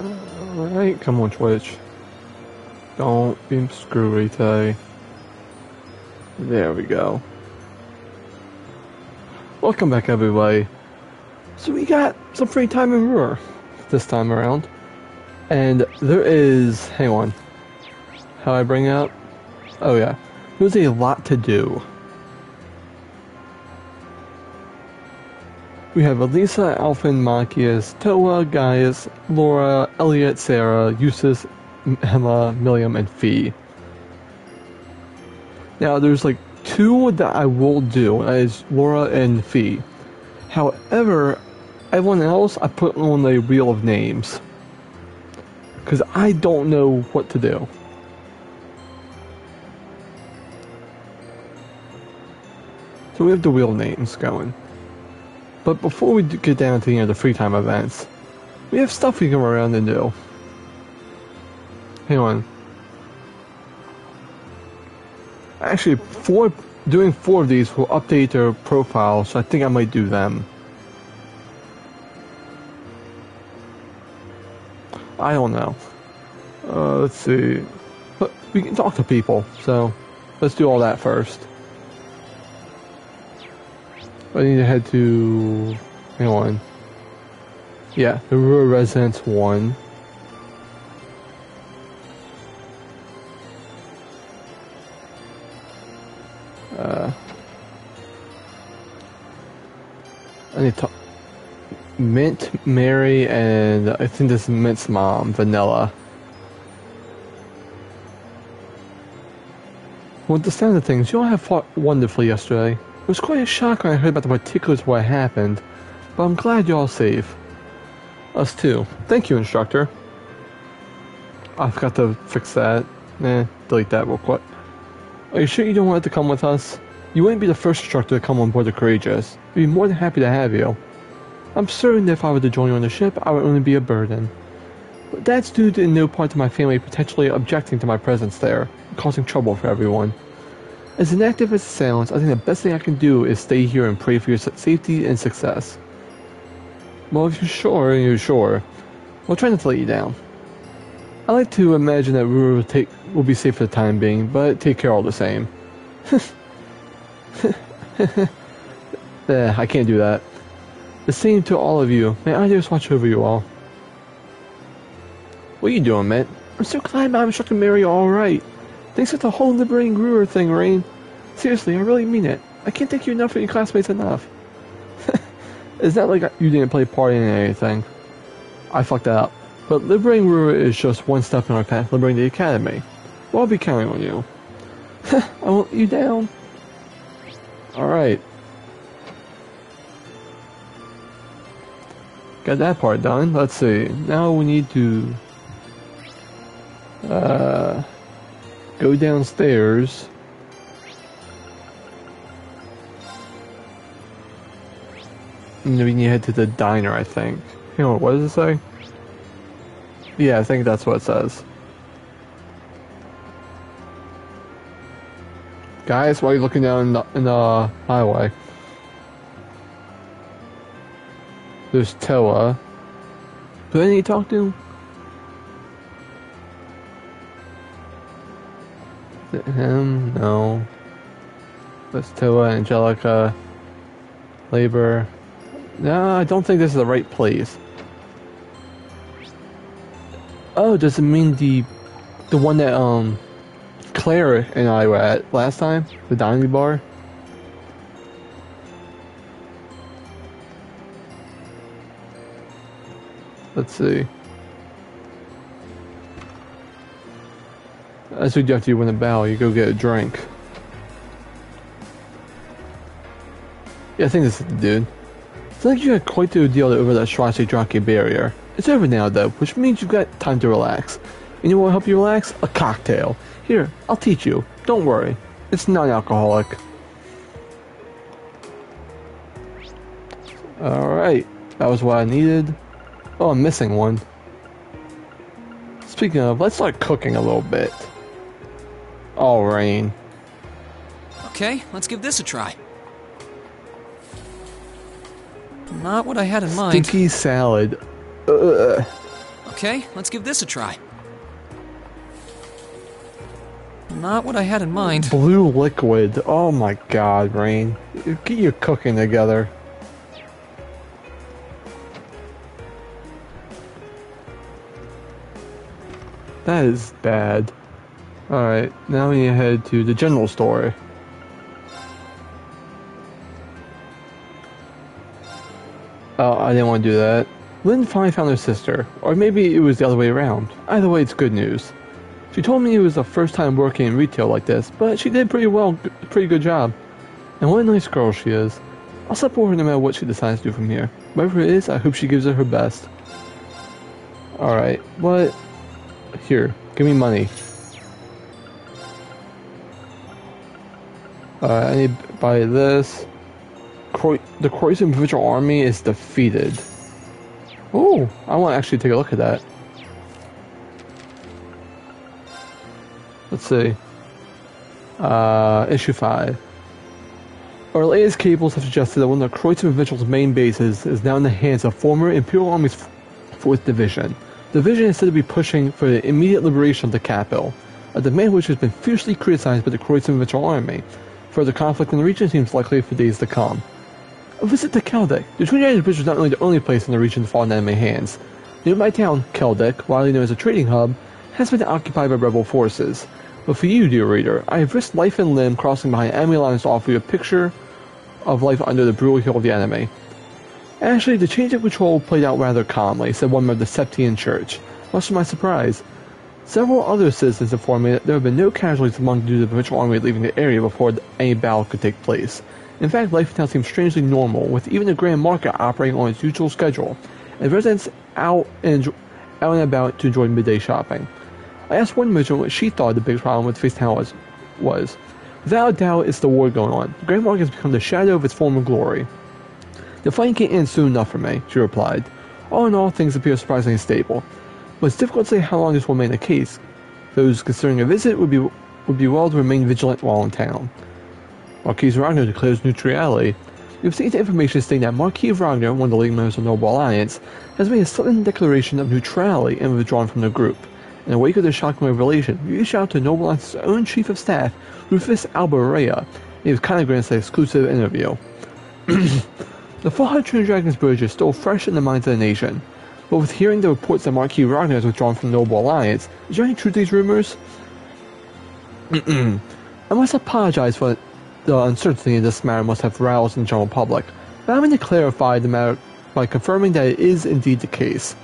Alright, come on, Twitch. Don't be screwy today. There we go. Welcome back, everybody. So we got some free time in Ruhr this time around. And there is... hang on. How do I bring it up? Oh yeah. There's a lot to do. We have Elisa, Alfin, Machias, Toa, Gaius, Laura, Elliot, Sarah, Eustace, Emma, Millium, and Fee. Now there's like 2 that I will do, that is Laura and Fee. However, everyone else I put on the wheel of names. Because I don't know what to do. So we have the wheel names going. But before we get down to the free time events, we have stuff we can run around and do. Hang on. Actually, doing 4 of these will update their profile, so I think I might do them. I don't know. Let's see. But we can talk to people, so let's do all that first. I need to head to... hang on. Yeah, the Ruhr Residence 1. I need to... Mint, Mary, and I think this is Mint's mom, Vanilla. Well, the sound of things, you all have fought wonderfully yesterday. It was quite a shock when I heard about the particulars of what happened, but I'm glad you're all safe. Us too. Thank you, instructor. I forgot to fix that. Delete that real quick. Are you sure you don't want to come with us? You wouldn't be the first instructor to come on board the Courageous. We'd be more than happy to have you. I'm certain that if I were to join you on the ship, I would only be a burden. But that's due to no part of my family potentially objecting to my presence there, and causing trouble for everyone. As inactive as it sounds, I think the best thing I can do is stay here and pray for your safety and success. Well, if you're sure, you're sure. We'll try not to let you down. I like to imagine that Ruhr will be safe for the time being, but take care all the same. I can't do that. The same to all of you. May I just watch over you all. What are you doing, Mitt? I'm so glad I'm instructing Mary alright. Thanks for the whole liberating Ruhr thing, Rain. Seriously, I really mean it. I can't thank you enough for your classmates enough. It's not like you didn't play part in anything. I fucked that up. But liberating Ruhr is just one step in our path to liberating the Academy. Well, I'll be counting on you. I won't let you down. Alright. Got that part done. Let's see. Now we need to... go downstairs. And we need to head to the diner, I think. Hang on, what does it say? Yeah, I think that's what it says. Guys, why are you looking down in the highway? There's Toa. Do I need to talk to him? Him? No. There's Toa, Angelica, Labor. No, I don't think this is the right place. Oh, does it mean the one that Claire and I were at last time? The dining bar? Let's see. That's what you have to do when the battle. You go get a drink. Yeah, I think this is the dude. It's like you had quite the deal over that Strassi-Draki barrier. It's over now though, which means you've got time to relax. And you know what will help you relax? A cocktail. Here, I'll teach you. Don't worry. It's non-alcoholic. Alright. That was what I needed. Oh, I'm missing one. Speaking of, let's start cooking a little bit. Oh, Rain. Okay, let's give this a try. Not what I had in mind. Stinky salad. Ugh. Okay, let's give this a try. Not what I had in mind. Blue liquid. Oh my god, Rain. Get your cooking together. That is bad. Alright, now we need to head to the general store. Oh, I didn't want to do that. Lynn finally found her sister, or maybe it was the other way around. Either way, it's good news. She told me it was the first time working in retail like this, but she did pretty good job. And what a nice girl she is. I'll support her no matter what she decides to do from here. Whatever it is, I hope she gives it her best. Alright, what? Here, give me money. I need to buy this. The Croatian Provincial Army is defeated. Oh, I want to actually take a look at that. Let's see. Issue 5. Our latest cables have suggested that one of the Croatian Provincial's main bases is now in the hands of former Imperial Army's 4th Division. The division is said to be pushing for the immediate liberation of the capital, a demand which has been fiercely criticized by the Croatian Provincial Army. Further conflict in the region seems likely for days to come. A visit to Keldek. The Twin Dragons Bridge is not only the only place in the region to fall in enemy hands. Nearby town, Keldek, widely known as a trading hub, has been occupied by rebel forces. But for you, dear reader, I have risked life and limb crossing behind enemy lines to offer you a picture of life under the brutal heel of the enemy. Actually, the change of control played out rather calmly, said one member of the Septian Church, much to my surprise. Several other citizens informed me that there have been no casualties among due to the provincial army leaving the area before any battle could take place. In fact, life in town seems strangely normal, with even the grand market operating on its usual schedule, and residents out and about to enjoy midday shopping. I asked one merchant what she thought the biggest problem with Face Town was. Without a doubt, it's the war going on. The grand market has become the shadow of its former glory. The fighting can't end soon enough for me, she replied. All in all, things appear surprisingly stable. But it's difficult to say how long this will remain the case. Those considering a visit would be well to remain vigilant while in town. Marquis Ragnar declares neutrality. We have received information stating that Marquis Ragnar, one of the leading members of the Noble Alliance, has made a sudden declaration of neutrality and withdrawn from the group. In the wake of this shocking revelation, we reached out to Noble Alliance's own Chief of Staff, Rufus Alberea, and he was kindly granted an exclusive interview. The fall of Twin Dragons Bridge is still fresh in the minds of the nation, but with hearing the reports that Marquis Ragnar has withdrawn from the Noble Alliance, is there any truth to these rumors? I must apologize for the uncertainty in this matter must have roused in the general public, but I'm going to clarify the matter by confirming that it is indeed the case.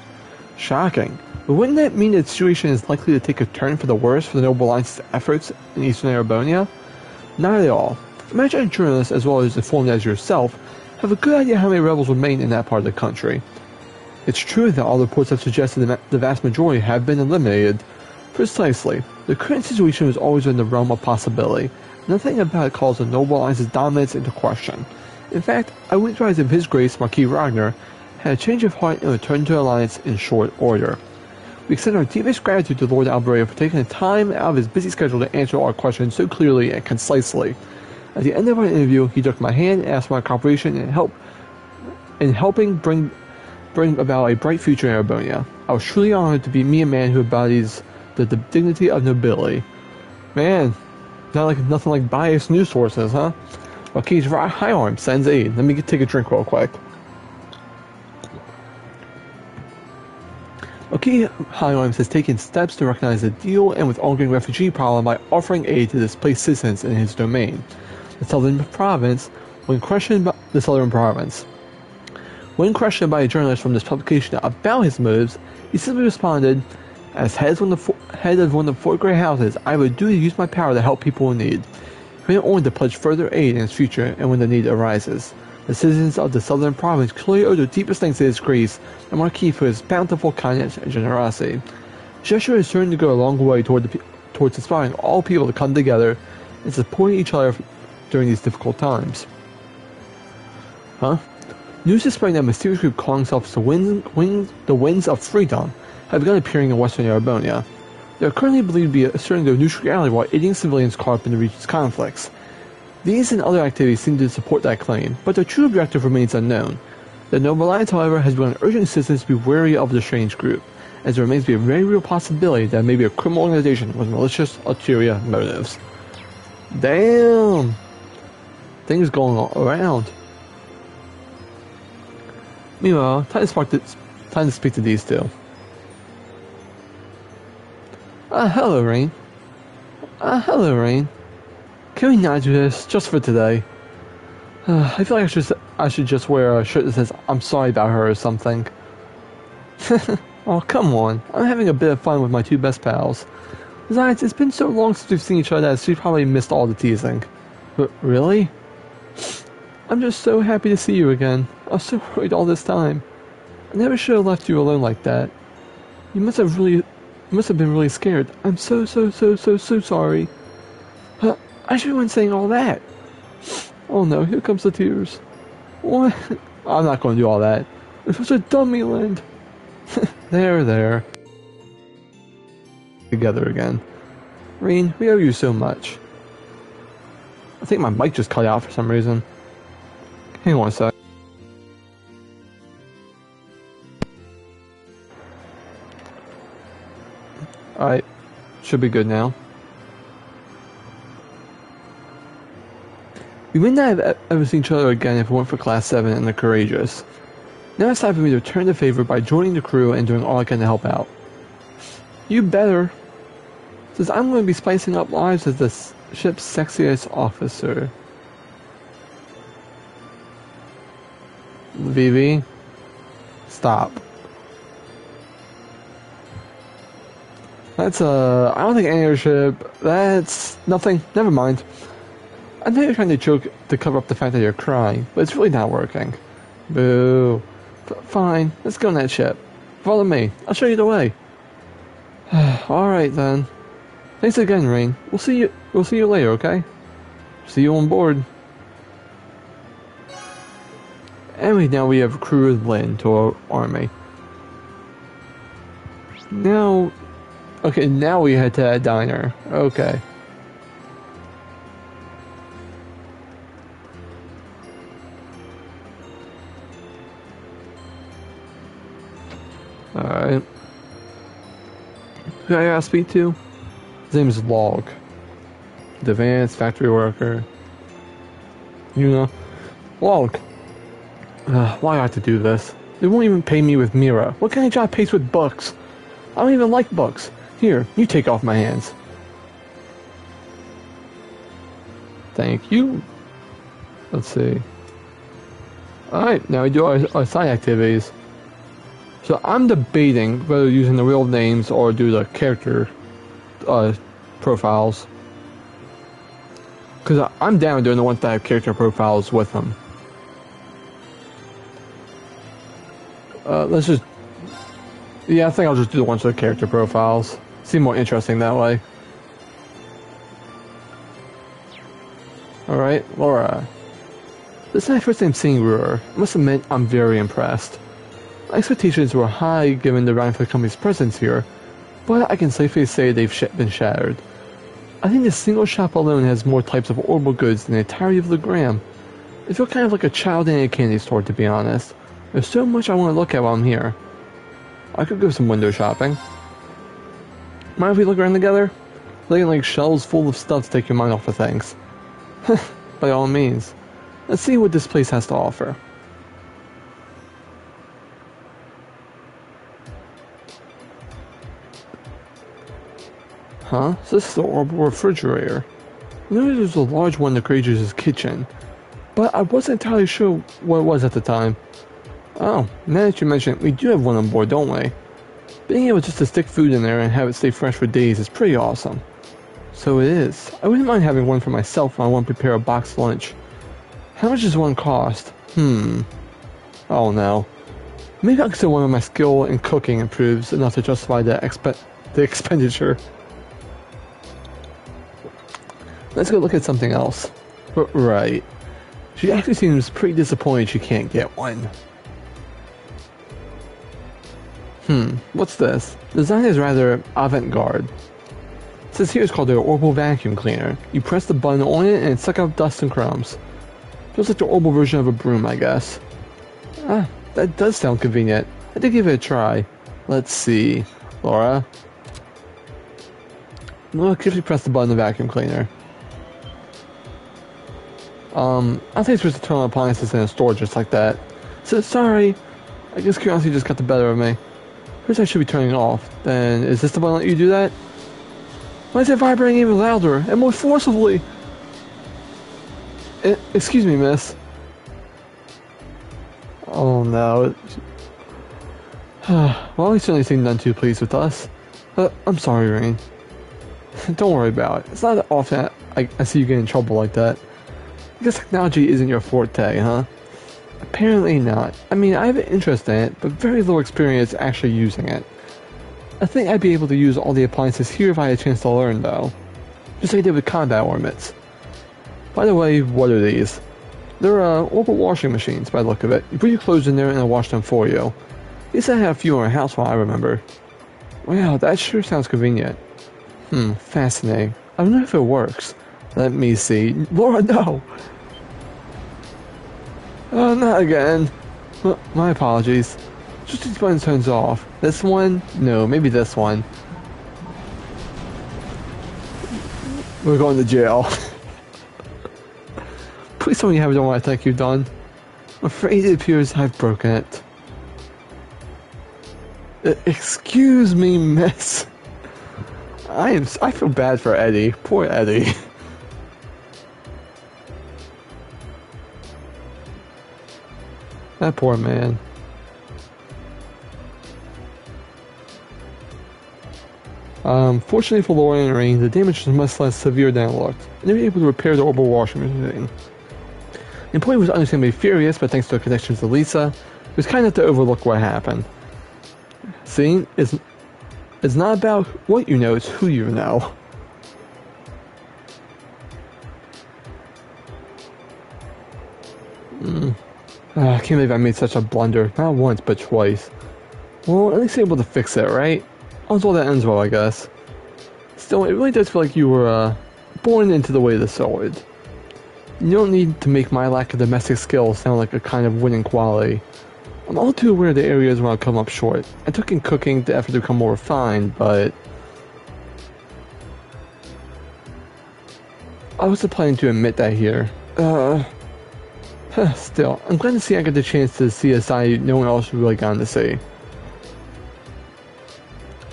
Shocking, but wouldn't that mean that the situation is likely to take a turn for the worse for the Noble Alliance's efforts in Eastern Arabonia? Not at all. Imagine a journalist as well as informed as yourself have a good idea how many rebels remain in that part of the country. It's true that all reports have suggested that the vast majority have been eliminated. Precisely. The current situation has always been the realm of possibility. Nothing about it calls the Noble Alliance's dominance into question. In fact, I wouldn't advise if His Grace Marquis Ragnar had a change of heart and returned to the Alliance in short order. We extend our deepest gratitude to Lord Alberea for taking the time out of his busy schedule to answer our questions so clearly and concisely. At the end of our interview, he took my hand and asked for my cooperation in helping bring about a bright future in Arabonia. I was truly honored to be a man who embodies the dignity of nobility. Man, nothing like biased news sources, huh? Marquis High Arm sends aid. Let me take a drink real quick. Marquis High Arms has taken steps to recognize the deal and with ongoing refugee problem by offering aid to displaced citizens in his domain. The southern province, when questioned by a journalist from this publication about his motives, he simply responded, "As head of one of the 4 great houses, I would do to use my power to help people in need." He went on to pledge further aid in his future and when the need arises. The citizens of the southern province clearly owe their deepest thanks to His Grace and Marquis for his bountiful kindness and generosity. The gesture is certain to go a long way towards inspiring all people to come together and supporting each other during these difficult times. News is spreading that a mysterious group calling themselves the Winds of Freedom have begun appearing in western Arabonia. They are currently believed to be asserting their neutrality while aiding civilians caught up in the region's conflicts. These and other activities seem to support that claim, but their true objective remains unknown. The Noble Alliance, however, has begun urging citizens to be wary of the strange group. as there remains to be a very real possibility that maybe a criminal organization with malicious ulterior motives. Damn! Things going all around. Meanwhile, time to speak to these two. Hello, Rain. Hello, Rain. Can we not do this just for today? I feel like I should just wear a shirt that says "I'm sorry about her" or something. Oh, come on. I'm having a bit of fun with my two best pals. Besides, it's been so long since we've seen each other that she probably missed all the teasing. But really? I'm just so happy to see you again. I was so worried all this time. I never should have left you alone like that. You must have been really scared. I'm so sorry. I should have been saying all that. Oh no, here comes the tears. What? I'm not going to do all that. It was a dummy land. There. Together again. Rain, we owe you so much. I think my mic just cut out for some reason. Hang on a sec. Alright. Should be good now. We may not have ever seen each other again if it weren't for Class 7 and the Courageous. Now it's time for me to return the favor by joining the crew and doing all I can to help out. You better. Since I'm going to be spicing up lives as the ship's sexiest officer. Vivi, stop. That's I don't think any other ship. That's nothing. Never mind. I know you're trying to joke to cover up the fact that you're crying, but it's really not working. Boo. Fine, let's go on that ship. Follow me. I'll show you the way. Alright then. Thanks again, Rain. We'll see you later, okay? See you on board. And now we have crew with Lynn to our army. Now we head to that diner. Okay. Alright. Who I gotta speak to? His name is Log. The advanced factory worker. You know? Log. Why do I have to do this? They won't even pay me with Mira. What kind of job pays with books? I don't even like books. Here, you take off my hands. Thank you. Let's see. Alright, now we do our side activities. So I'm debating whether using the real names or do the character profiles. Because I'm down doing the ones that have character profiles with them. Let's just... Yeah, I think I'll just do the ones with character profiles. Seem more interesting that way. Alright, Laura. This is my first time seeing Ruhr. I must admit, I'm very impressed. My expectations were high given the Rhineford Company's presence here, but I can safely say they've been shattered. I think this single shop alone has more types of orbital goods than the entirety of Legram. It feels kind of like a child in a candy store, to be honest. There's so much I want to look at while I'm here. I could go some window shopping. Mind if we look around together? Looking like shelves full of stuff to take your mind off of things. By all means. Let's see what this place has to offer. Huh? So this is the orbital refrigerator. I noticed there's a large one in the Courageous' kitchen, but I wasn't entirely sure what it was at the time. Oh, now that you mention it, we do have one on board, don't we? Being able just to stick food in there and have it stay fresh for days is pretty awesome. So it is. I wouldn't mind having one for myself when I want to prepare a boxed lunch. How much does one cost? Oh no. Maybe I'll consider one of my skill in cooking improves enough to justify the expenditure. Let's go look at something else. But right. She actually seems pretty disappointed she can't get one. What's this? The design is rather avant-garde. It says here it's called the Orbital Vacuum Cleaner. You press the button on it and it sucks up dust and crumbs. Feels like the orbital version of a broom, I guess. Ah, that does sound convenient. I did give it a try. Let's see. Laura. Look, if you press the button, the vacuum cleaner. I think it's supposed to turn on appliances in a store just like that. So, sorry. I guess curiosity just got the better of me. First I should be turning it off. Then, is this the button that let you do that? Why is it vibrating even louder and more forcibly? Excuse me, miss. Oh no. Well, he certainly seemed none too pleased with us. I'm sorry, Rain. Don't worry about it. It's not that often I see you get in trouble like that. I guess technology isn't your forte, huh? Apparently not. I mean, I have an interest in it, but very little experience actually using it. I think I'd be able to use all the appliances here if I had a chance to learn, though. Just like I did with combat ornaments. By the way, what are these? They're, orbital washing machines, by the look of it. You put your clothes in there and they'll wash them for you. At least I have a few in our house while I remember. Wow, that sure sounds convenient. Fascinating. I don't know if it works. Let me see. Laura, no! Oh, not again. Well, my apologies. Just these buttons turns off. This one? No, maybe this one. We're going to jail. Please tell me you haven't done what I think you've done. I'm afraid it appears I've broken it. Excuse me, miss. I feel bad for Eddie. Poor Eddie. That poor man. Fortunately for Laura and Rain, the damage was much less severe than it looked, and they were able to repair the orbital washing machine. The employee was understandably furious, but thanks to her connections to Lisa, he was kind enough to overlook what happened. See, it's not about what you know, it's who you know. I can't believe I made such a blunder. Not once, but twice. Well, at least able to fix it, right? All's well that ends well, I guess. Still, it really does feel like you were, born into the way of the sword. You don't need to make my lack of domestic skills sound like a kind of winning quality. I'm all too aware of the areas where I'll come up short. I took in cooking the effort to become more refined, but I wasn't planning to admit that here. Still, I'm glad to see I got the chance to see a side no one else really gotten to see.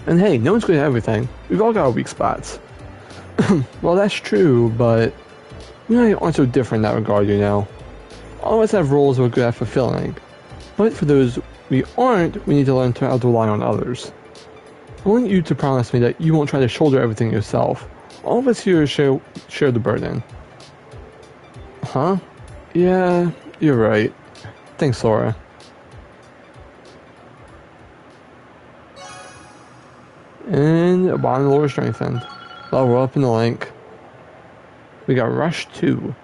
And hey, no one's good at everything. We've all got our weak spots. Well, that's true, but we aren't so different in that regard, you know. All of us have roles we're good at fulfilling. But for those we aren't, we need to learn how to rely on others. I want you to promise me that you won't try to shoulder everything yourself. All of us here share the burden. Huh? Yeah, you're right. Thanks, Laura. And bond Laura strengthened. Well, we're up in the link. We got Rush 2.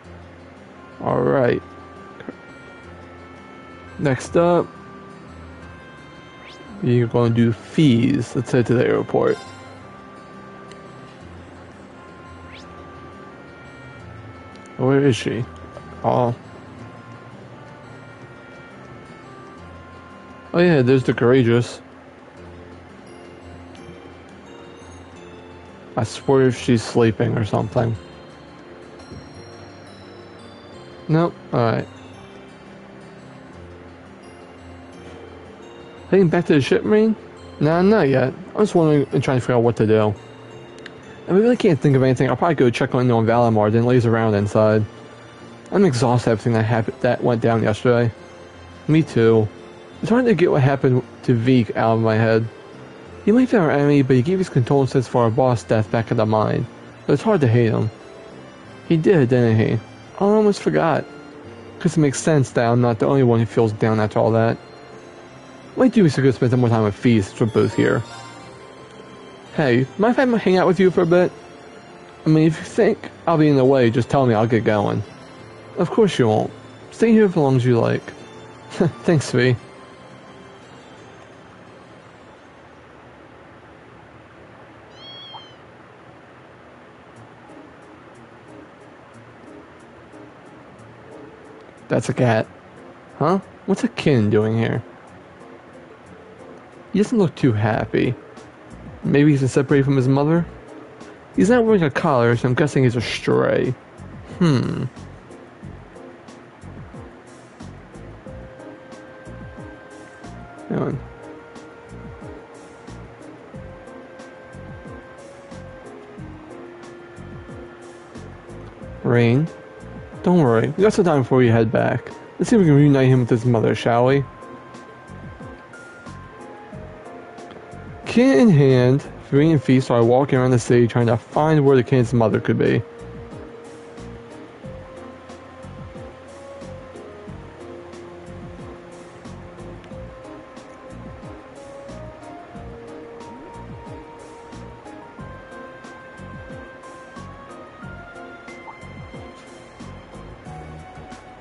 Alright. Next up, you're going to do fees. Let's head to the airport. Where is she? Oh. Oh yeah, there's the Courageous. I swear if she's sleeping or something. Nope, alright. Heading back to the ship, Marine? Nah, not yet. I'm just wondering and trying to figure out what to do. And we really can't think of anything. I'll probably go check on Valimar, then laze around inside. I'm exhausted everything that went down yesterday. Me too. It's hard to get what happened to Veek out of my head. He might be our enemy, but he gave his condolences for our boss' death back in the mine. But it's hard to hate him. He did, didn't he? I almost forgot. Because it makes sense that I'm not the only one who feels down after all that. Might do me so good to spend some more time with Fee since we're both here. Hey, mind if I hang out with you for a bit? I mean, if you think I'll be in the way, just tell me, I'll get going. Of course you won't. Stay here for as long as you like. Thanks, Fee. That's a cat. Huh? What's a kin doing here? He doesn't look too happy. Maybe he's been separated from his mother? He's not wearing a collar, so I'm guessing he's a stray. Hang on. Rain, don't worry. We got some time before we head back. Let's see if we can reunite him with his mother, shall we? Kit in hand, Free and Fee started walking around the city trying to find where the kid's mother could be.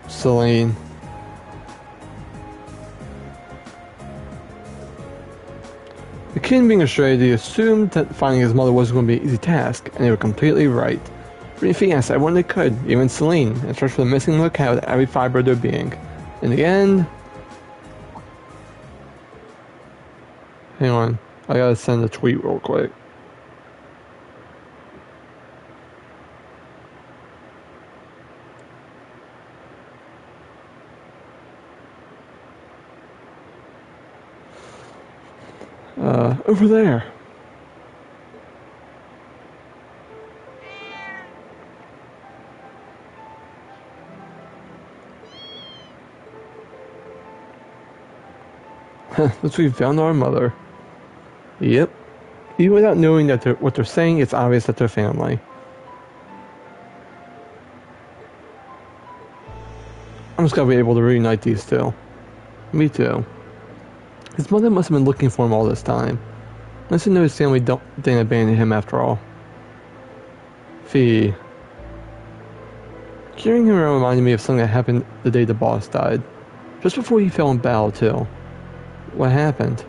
Celine. The kid being astray, they assumed that finding his mother wasn't going to be an easy task, and they were completely right. Free asked everyone they could, even Celine, and searched for the missing little cat with every fiber of their being. In the end... Hang on, I gotta send a tweet real quick. Over there. Looks like we found our mother. Yep. Even without knowing that what they're saying, it's obvious that they're family. I'm just glad we were able to reunite these two. Me too. His mother must have been looking for him all this time. Let's know his family didn't abandon him after all. Fee. Carrying him around reminded me of something that happened the day the boss died. Just before he fell in battle, too. What happened?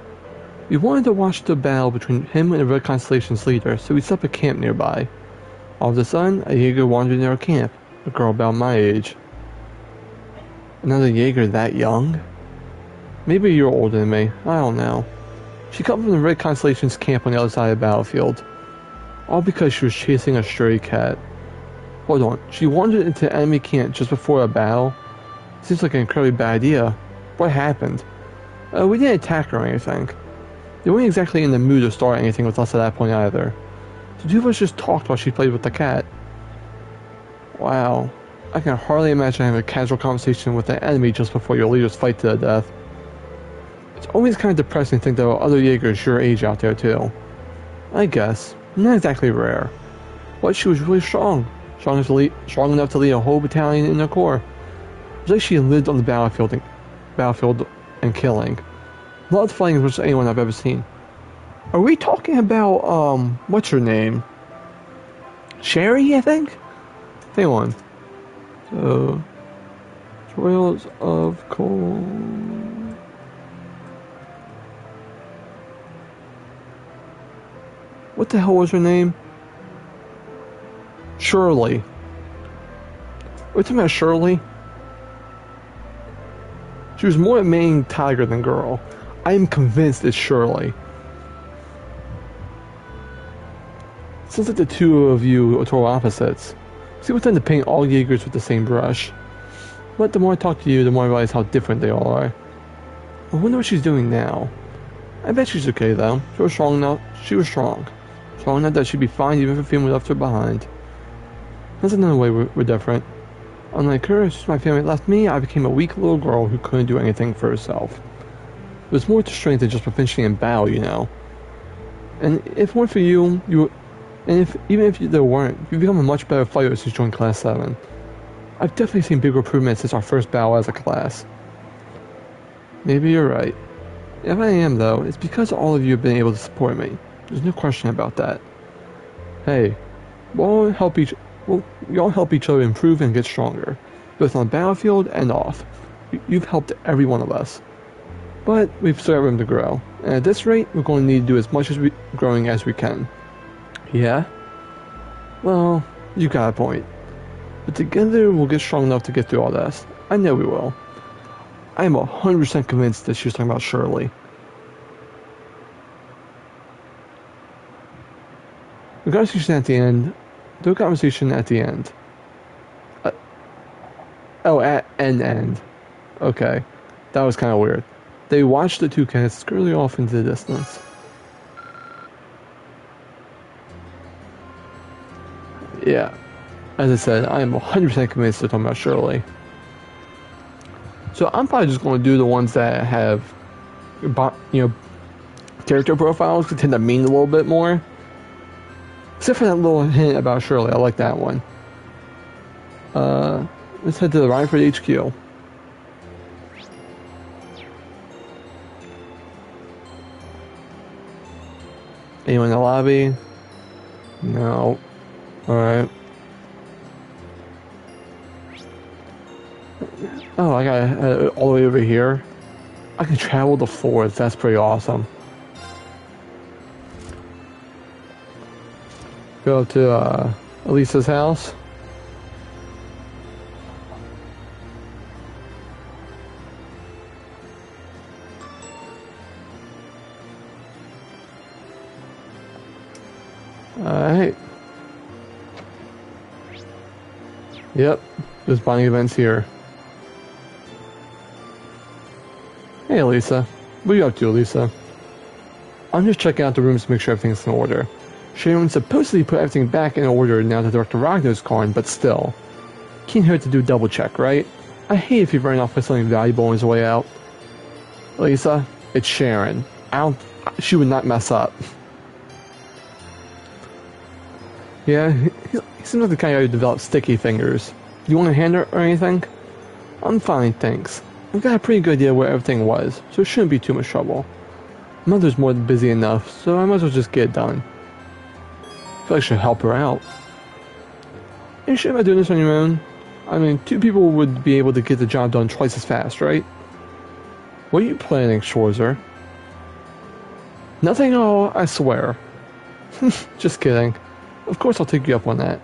We wanted to watch the battle between him and the Red Constellation's leader, so we set up a camp nearby. All of a sudden, a Jaeger wandered into our camp. A girl about my age. Another Jaeger that young? Maybe a year older than me. I don't know. She come from the Red Constellation's camp on the other side of the battlefield. All because she was chasing a stray cat. Hold on, she wandered into enemy camp just before a battle? Seems like an incredibly bad idea. What happened? We didn't attack her or anything. They weren't exactly in the mood to start anything with us at that point either. The two of us just talked while she played with the cat. Wow. I can hardly imagine having a casual conversation with an enemy just before your leaders fight to the death. It's always kind of depressing to think there are other Jaegers your age out there too. I guess. Not exactly rare. But she was really strong. Strong enough to lead a whole battalion in her corps. It was like she lived on the battlefield and killing. A lot of fighting as much as anyone I've ever seen. Are we talking about, what's her name? Sherry, I think? Hang on. So, Trails of Cold... What the hell was her name? Shirley. We're talking about Shirley? She was more a main tiger than girl. I am convinced it's Shirley. Sounds like the two of you are total opposites. See, we tend to paint all Jaegers with the same brush. But the more I talk to you, the more I realize how different they all are. I wonder what she's doing now. I bet she's okay though. She was strong enough. Strong enough that she'd be fine even if her family left her behind. That's another way we're different. Unlike her, since my family left me, I became a weak little girl who couldn't do anything for herself. It was more to strength than just proficiency in battle, you know. And if it weren't for you, even if there weren't, you've become a much better fighter since you joined Class 7. I've definitely seen bigger improvements since our first battle as a class. Maybe you're right. If I am, though, it's because all of you have been able to support me. There's no question about that. Hey, we all help each other improve and get stronger, both on the battlefield and off. You've helped every one of us. But we've still got room to grow, and at this rate, we're going to need to do as much growing as we can. Yeah? Well, you got a point. But together, we'll get strong enough to get through all this. I know we will. I am 100% convinced that she was talking about Shirley. The conversation at the end. The conversation at the end. Uh, oh, at an end. Okay. That was kind of weird. They watched the two cats scurry off into the distance. Yeah. As I said, I am 100% convinced they're talking about Shirley. So I'm probably just going to do the ones that have, character profiles that tend to mean a little bit more. Except for that little hint about Shirley. I like that one. Let's head to the Rhineford HQ. Anyone in the lobby? No. Alright. Oh, I got all the way over here. I can travel the floors. That's pretty awesome. Go to Elisa's house. Alright. Yep, there's buying events here. Hey, Lisa. What are you up to, Lisa? I'm just checking out the rooms to make sure everything's in order. Sharon supposedly put everything back in order now that Dr. Ragnar's gone, but still. Can't hurt to do a double check, right? I hate if he's running off with something valuable on his way out. Lisa, it's Sharon. She would not mess up. Yeah, he seems like the kind of guy who develops sticky fingers. You want a hand or anything? I'm fine, thanks. I've got a pretty good idea where everything was, so it shouldn't be too much trouble. Mother's more than busy enough, so I might as well just get it done. I feel like I should help her out. Are you sure about doing this on your own? I mean, two people would be able to get the job done twice as fast, right? What are you planning, Schwarzer? Nothing at all, I swear. Just kidding. Of course I'll take you up on that.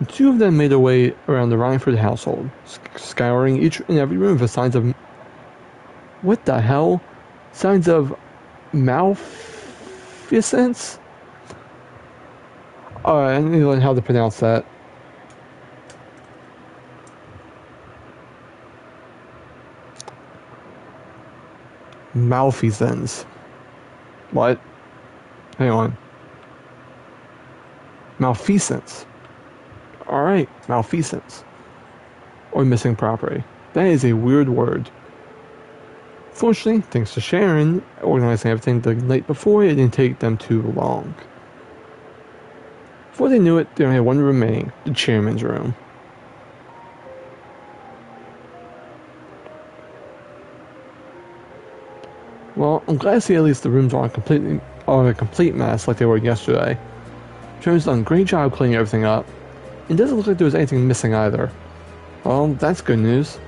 The two of them made their way around the Rhineford household, scouring each and every room for signs of... What the hell? Signs of... malfeasance? Alright, I need to learn how to pronounce that. Malfeasance. What? Hang on. Malfeasance. Alright, malfeasance. Or missing property. That is a weird word. Fortunately, thanks to Sharon organizing everything the night before, it didn't take them too long. Before they knew it, they only had one room remaining, the chairman's room. Well, I'm glad to see at least the rooms aren't a complete mess like they were yesterday. Sharon's done a great job cleaning everything up. It doesn't look like there was anything missing either. Well, that's good news.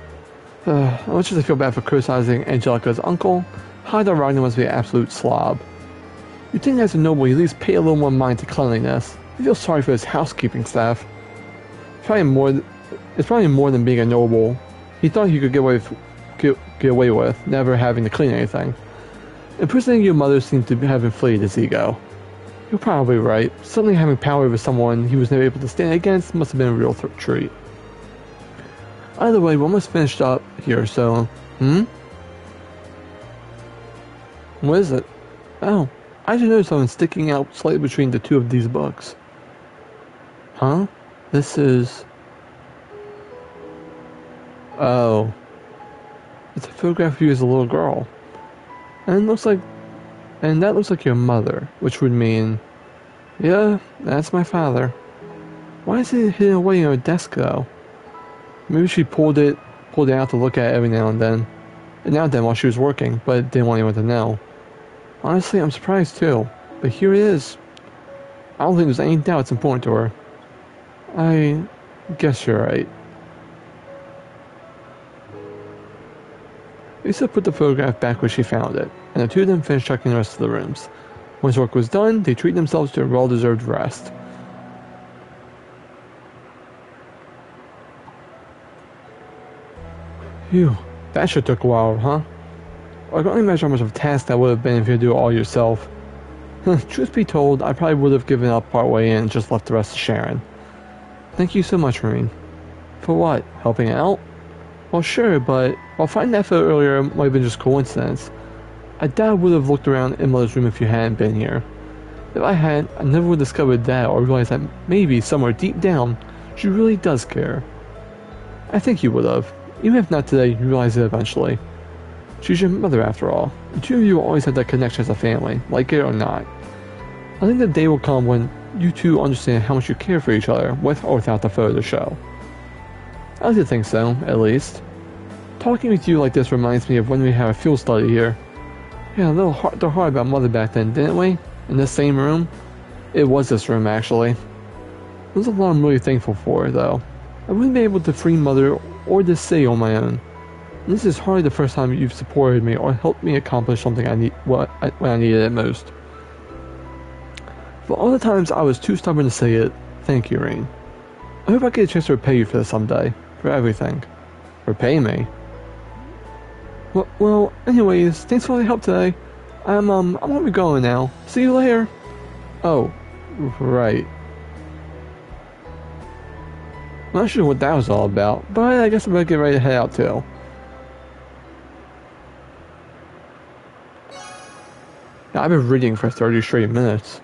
As much as I feel bad for criticizing Angelica's uncle, Hyder Ragnar must be an absolute slob. You'd think as a noble he'd at least pay a little more mind to cleanliness. I feel sorry for his housekeeping staff. It's probably more than being a noble. He thought he could get away with never having to clean anything. Imprisoning your mother seems to have inflated his ego. You're probably right. Suddenly having power over someone he was never able to stand against must have been a real treat. Either way, we're almost finished up here, so... What is it? Oh, I just noticed something sticking out slightly between the two of these books. Huh? This is... Oh. It's a photograph of you as a little girl. And that looks like your mother, which would mean... Yeah, that's my father. Why is it hidden away on her desk, though? Maybe she pulled it out to look at it every now and then while she was working, but didn't want anyone to know. Honestly, I'm surprised too, but here it is. I don't think there's any doubt it's important to her. I guess you're right. Lisa put the photograph back where she found it, and the two of them finished checking the rest of the rooms. Once work was done, they treated themselves to a well-deserved rest. Phew, that sure took a while, huh? I can only imagine how much of a task that would have been if you had to do it all yourself. Truth be told, I probably would have given up partway in and just left the rest to Sharon. Thank you so much, Marine. For what? Helping out? Well, sure, but while finding that photo earlier might have been just coincidence, I doubt I would have looked around in Mother's room if you hadn't been here. If I had, I never would have discovered that or realized that maybe somewhere deep down, she really does care. I think you would have. Even if not today, you realize it eventually. She's your mother after all. The two of you will always have that connection as a family, like it or not. I think the day will come when you two understand how much you care for each other, with or without the photo to show. I like to think so, at least. Talking with you like this reminds me of when we had a field study here. We had a little heart to heart about Mother back then, didn't we? In this same room? It was this room, actually. There's a lot I'm really thankful for, though. I wouldn't be able to free Mother or this city on my own. And this is hardly the first time you've supported me or helped me accomplish something when I needed it most. For all the times I was too stubborn to say it, thank you, Rain. I hope I get a chance to repay you for this someday. For everything. Repay me? Well, anyways, thanks for all the help today. I'm gonna be going now. See you later. Oh, right. I'm not sure what that was all about, but I guess I'm gonna get ready to head out too. Yeah, I've been reading for 30 straight minutes.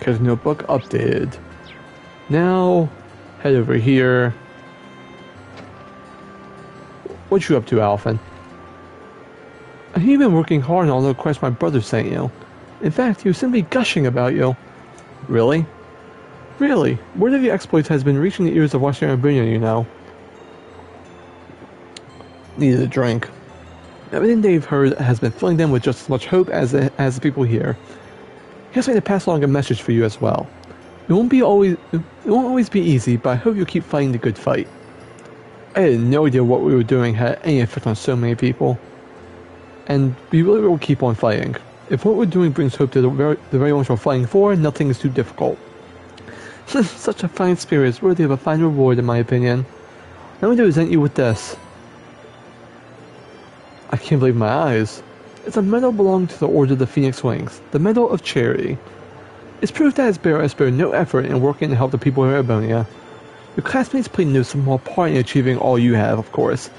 Cause notebook updated. Now, head over here. What you up to, Alphen? You've been working hard on all the requests my brother sent you. In fact, he was simply gushing about you. Really? Really? Word of your exploits has been reaching the ears of Western Albania, you know. Needed a drink. Everything they've heard has been filling them with just as much hope as the people here. He asked me to pass along a message for you as well. It won't always be easy, but I hope you'll keep fighting the good fight. I had no idea what we were doing had any effect on so many people. And we really will keep on fighting. If what we're doing brings hope to the very ones we're fighting for, nothing is too difficult. Such a fine spirit is worthy of a fine reward, in my opinion. Let me present you with this. I can't believe my eyes. It's a medal belonging to the Order of the Phoenix Wings, the Medal of Charity. It's proof that its bearer has spared no effort in working to help the people of Erebonia. Your classmates played no small part in achieving all you have, of course,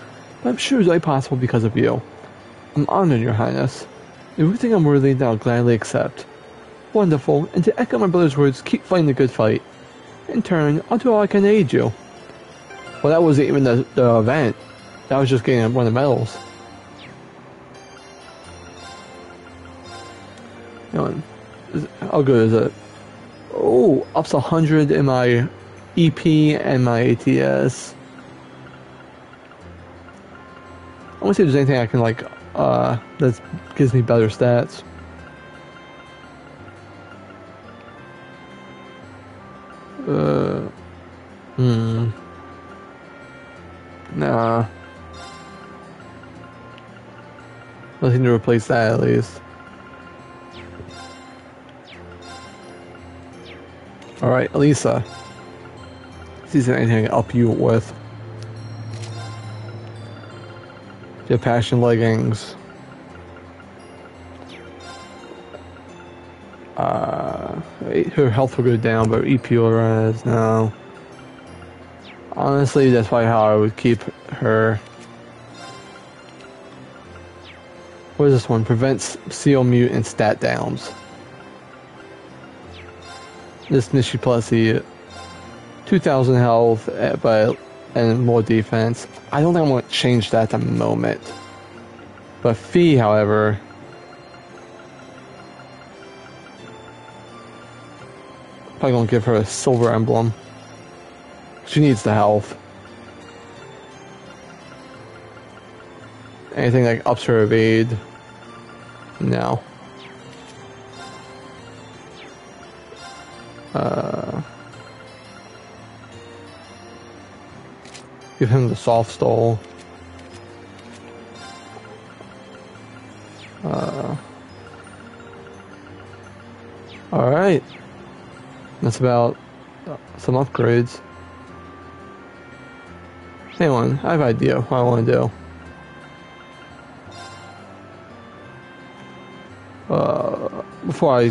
but I'm sure it's only possible because of you. I'm honored, Your Highness. If you think I'm worthy, then I'll gladly accept. Wonderful, and to echo my brother's words, keep fighting the good fight. In turn, I'll do all I can to aid you. Well, that wasn't even the event. That was just getting one of the medals. How good is it? Oh, ups 100 in my EP and my ATS. I want to see if there's anything I can that gives me better stats. Nah. Nothing to replace that, at least. Alright, Elisa. See if there's anything I can help you with. Your passion leggings. Her health will go down, but EP will rise. No. Honestly, that's probably how I would keep her. What is this one? Prevents seal mute and stat downs. This Nishi Plessy, 2,000 health, and more defense. I don't think I'm going to change that at the moment. But Fee, however, probably going to give her a silver emblem. She needs the health. Anything like ups her evade? No. Give him the soft stole. Alright. That's about some upgrades. Hang on, I have an idea what I want to do. Before I,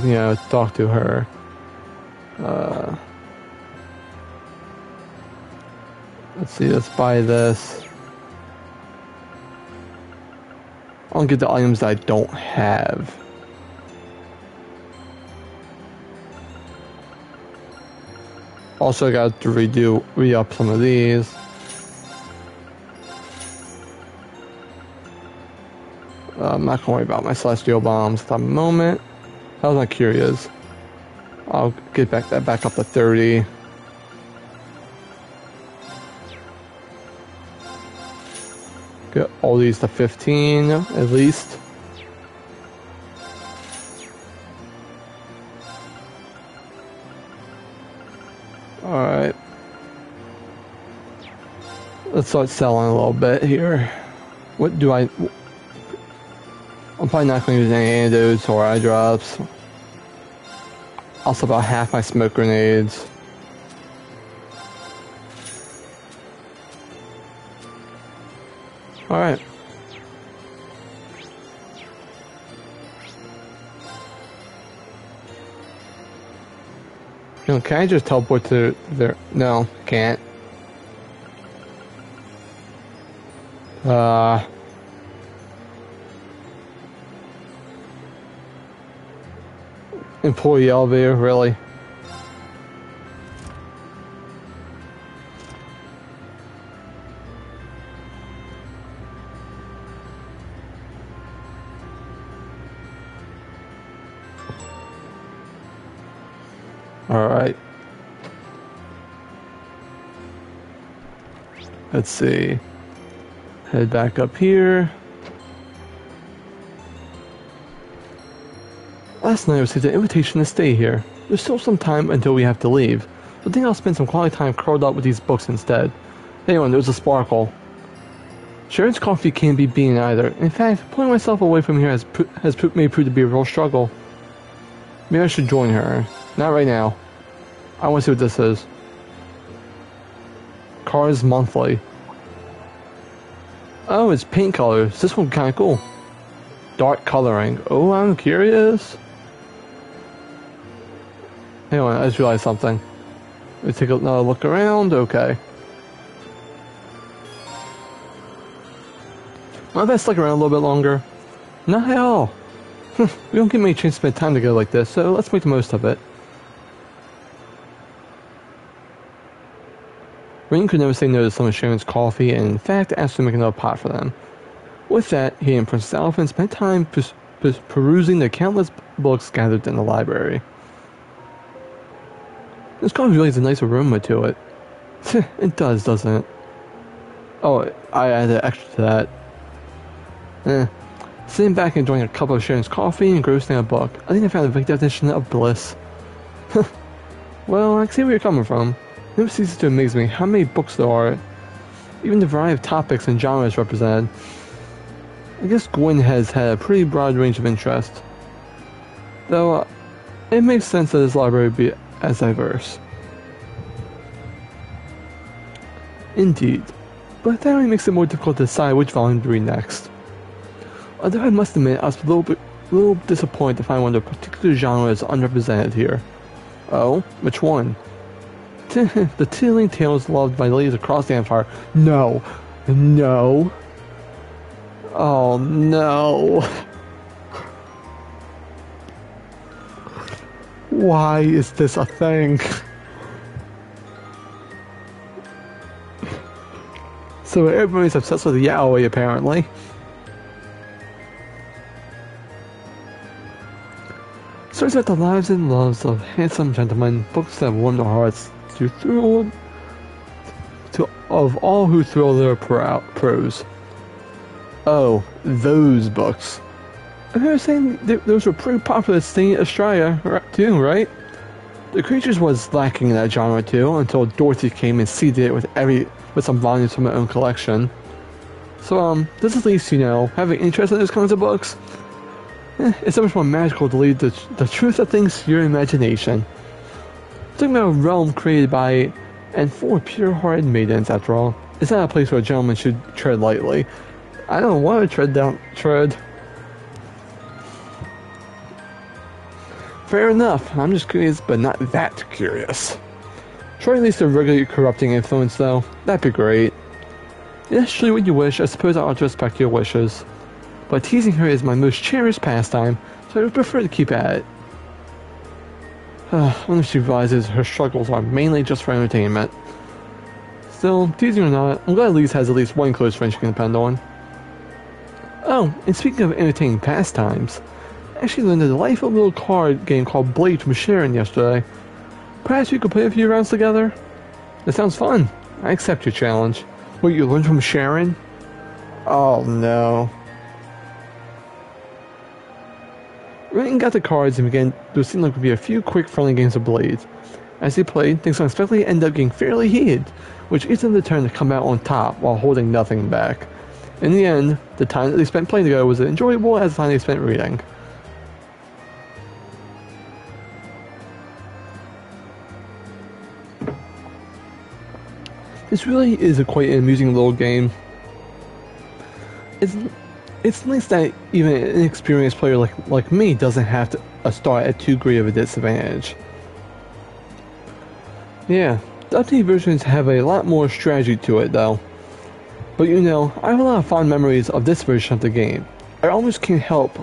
talk to her. Let's see, let's buy this. I'll get the items that I don't have. Also, I got to re-up some of these. I'm not gonna worry about my celestial bombs at the moment. I was not curious. I'll get that back up to 30. Get all these to 15 at least. Alright. Let's start selling a little bit here. What do I... I'm probably not going to use any antidotes or eye drops. Also about half my smoke grenades. Alright. Can I just teleport to there? No, can't. Employee elevator, really? Alright. Let's see. Head back up here. Last night I received an invitation to stay here. There's still some time until we have to leave. I think I'll spend some quality time curled up with these books instead. Anyway, there's a sparkle. Sharon's coffee can't be beaten either. In fact, pulling myself away from here may prove to be a real struggle. Maybe I should join her. Not right now. I want to see what this is. Cars Monthly. Oh, it's paint colors. This one's kind of cool. Dark coloring. Oh, I'm curious. Hang on, I just realized something. Let me take another look around. Okay. Might I stick around a little bit longer? Not at all. We don't get many chances to spend time together like this, so let's make the most of it. Rain could never say no to some of Sharon's coffee, and in fact asked to make another pot for them. With that, he and Princess Elephant spent time perusing the countless books gathered in the library. This coffee really has a nice aroma to it. It does, doesn't it? Oh, I added extra to that. Sitting back and enjoying a cup of Sharon's coffee and engrossing a book. I think I found the right definition of bliss. Well, I can see where you're coming from. It never ceases to amaze me how many books there are. Even the variety of topics and genres represented. I guess Gwen has had a pretty broad range of interest. Though, it makes sense that this library be as diverse. Indeed. But that only makes it more difficult to decide which volume to read next. Although I must admit, I was a little disappointed to find one of the particular genres unrepresented here. Oh? Which one? The tittling tales loved by ladies across the Empire. No. No. Oh, no. Why is this a thing? So everybody's obsessed with the yaoi, apparently. Stories about the lives and loves of handsome gentlemen, books that warm their hearts of all who thrill their prose. Oh, those books. I remember saying those were pretty popular in Australia too, right? The Creatures was lacking in that genre too, until Dorothy came and seeded it with some volumes from her own collection. So this at least, having interest in those kinds of books. It's so much more magical to leave the truth of things to your imagination. Talking about a realm created by and for pure-hearted maidens, after all. It's not a place where a gentleman should tread lightly. I don't want to tread. Fair enough. I'm just curious, but not that curious. Try at least a regularly corrupting influence, though. That'd be great. If that's truly what you wish, I suppose I ought to respect your wishes. But teasing her is my most cherished pastime, so I would prefer to keep at it. I wonder if she realizes her struggles are mainly just for entertainment. Still, teasing or not, I'm glad Elise has at least one close friend she can depend on. Oh, and speaking of entertaining pastimes, I actually learned a delightful little card game called Blade from Sharon yesterday. Perhaps we could play a few rounds together? That sounds fun. I accept your challenge. Wait, you learned from Sharon? Oh no. Rain got the cards and began there seemed like to be a few quick friendly games of Blades. As they played, things unexpectedly ended up getting fairly heated, which each of them turned to come out on top while holding nothing back. In the end, the time that they spent playing together was as enjoyable as the time they spent reading. This really is quite an amusing little game. It's nice that even an inexperienced player like me doesn't have to start at too great of a disadvantage. Yeah, the updated versions have a lot more strategy to it though. But you know, I have a lot of fond memories of this version of the game. I almost can't help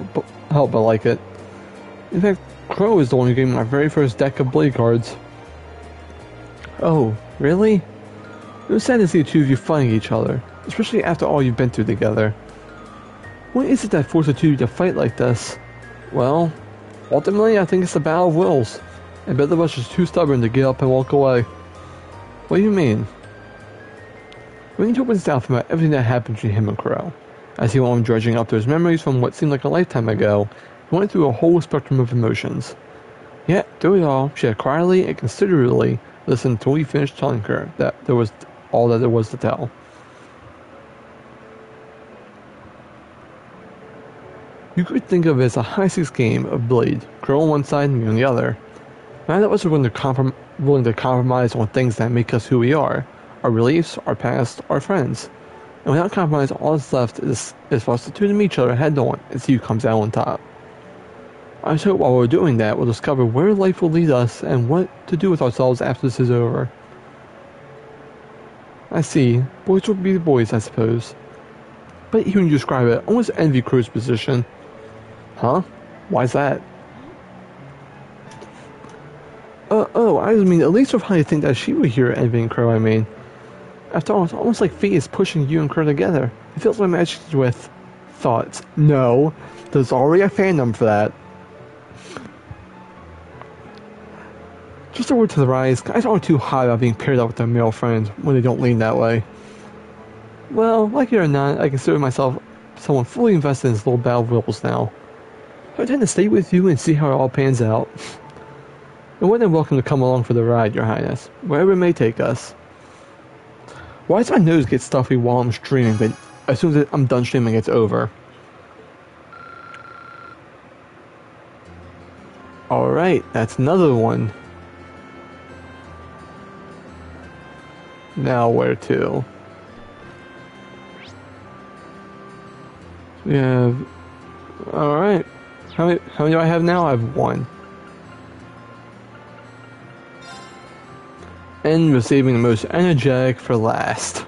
but like it. In fact, Crow is the one who gave me my very first deck of Blade cards. Oh, really? It was sad to see the two of you fighting each other, especially after all you've been through together. What is it that forced the two of you to fight like this? Well, ultimately I think it's a battle of wills, and both of us are too stubborn to get up and walk away. What do you mean? Rain told his down about everything that happened between him and Crow. As he went on dredging up those memories from what seemed like a lifetime ago, he went through a whole spectrum of emotions. Yet, through it all, she had quietly and considerately listened until he finished telling her that there was all that there was to tell. You could think of it as a high-stakes game of Blade, Crow on one side and me on the other. Neither of us are willing to compromise on things that make us who we are, our beliefs, our past, our friends. And without compromise, all that's left is for us to meet each other head on and see who comes out on top. I just hope while we're doing that, we'll discover where life will lead us and what to do with ourselves after this is over. I see. Boys will be boys, I suppose. But hearing you describe it, I almost envy Crow's position. Huh? Why's that? I mean, at least with how you think that she would hear envying Crow, I mean. After all, it's almost like fate is pushing you and Crow together. It feels like matched with thoughts. No, there's already a fandom for that. Just a word to the rise, guys aren't too hot about being paired up with their male friends when they don't lean that way. Well, like it or not, I consider myself someone fully invested in this little battle of wills now. So I tend to stay with you and see how it all pans out. You're more than welcome to come along for the ride, Your Highness, wherever it may take us. Why does my nose get stuffy while I'm streaming, but as soon as I'm done streaming, it's over? Alright, that's another one. Now where to? We have... Alright. How many do I have now? I have one. And we're saving the most energetic for last.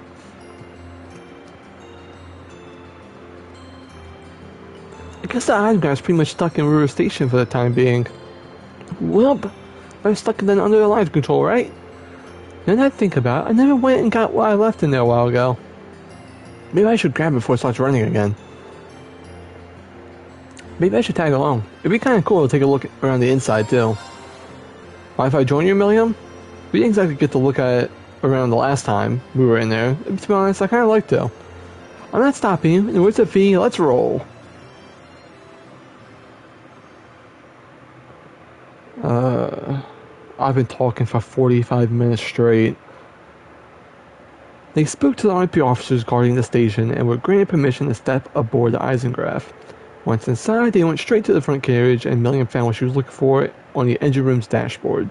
I guess the item guy's pretty much stuck in River Station for the time being. Well, I'm stuck in the under the life control, right? Now that I think about it, I never went and got what I left in there a while ago. Maybe I should grab it before it starts running again. Maybe I should tag along. It'd be kinda cool to take a look around the inside too. Mind if I join you, Millium? We didn't exactly get to look at it around the last time we were in there. To be honest, I kinda like to. I'm not stopping you. In the words of Fee, let's roll. I've been talking for 45 minutes straight. They spoke to the RP officers guarding the station and were granted permission to step aboard the Eisengraph. Once inside, they went straight to the front carriage and Millium found what she was looking for on the engine room's dashboard.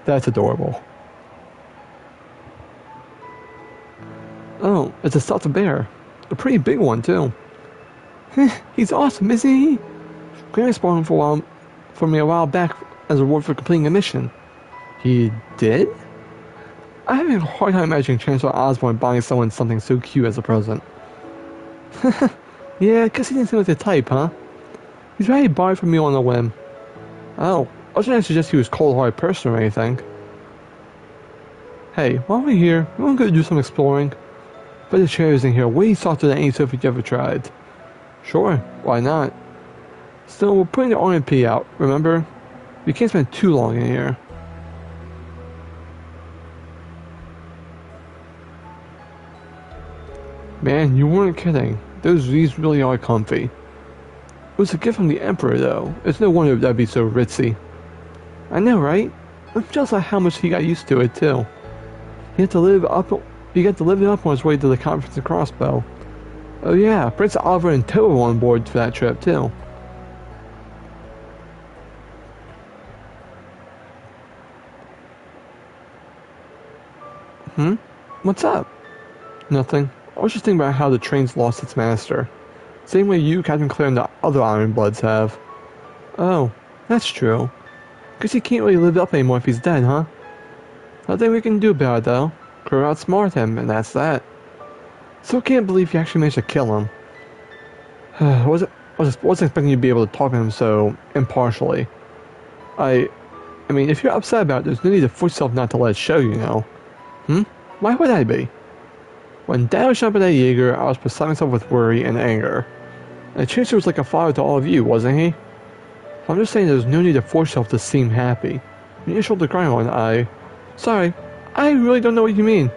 That's adorable. Oh, it's a stealth bear. A pretty big one, too. He's awesome, isn't he? Granny spawned him for me a while back as a reward for completing a mission. He did? I'm having a hard time imagining Chancellor Osborne buying someone something so cute as a present. Yeah, I guess he didn't seem like the type, huh? He's ready to buy it from me on a whim. Oh, I was trying to suggest he was a cold-hearted person or anything. Hey, while we're here, we want to go do some exploring. But the chairs in here are way softer than any sofa you ever tried. Sure, why not? Still, we're putting the RMP out, remember? We can't spend too long in here. Man, you weren't kidding. These really are comfy. It was a gift from the Emperor, though. It's no wonder that'd be so ritzy. I know, right? I'm jealous of how much he got used to it, too. He got to live it up on his way to the conference in Crossbow. Oh yeah, Prince Oliver and Toa were on board for that trip, too. What's up? Nothing. I was just thinking about how the train's lost its master. Same way you, Captain Claire, and the other Ironbloods have. Oh, that's true. Guess he can't really live up anymore if he's dead, huh? Nothing we can do about it, though. Crew outsmart him, and that's that. Still can't believe you actually managed to kill him. wasn't expecting you to be able to talk to him so impartially. I mean, if you're upset about it, there's no need to force yourself not to let it show, you know. Why would I be? When Dad was shot by that Jaeger, I was beside myself with worry and anger. And the Chancellor was like a father to all of you, wasn't he? I'm just saying there's no need to force yourself to seem happy. When you shoulder crying on, Sorry, I really don't know what you mean.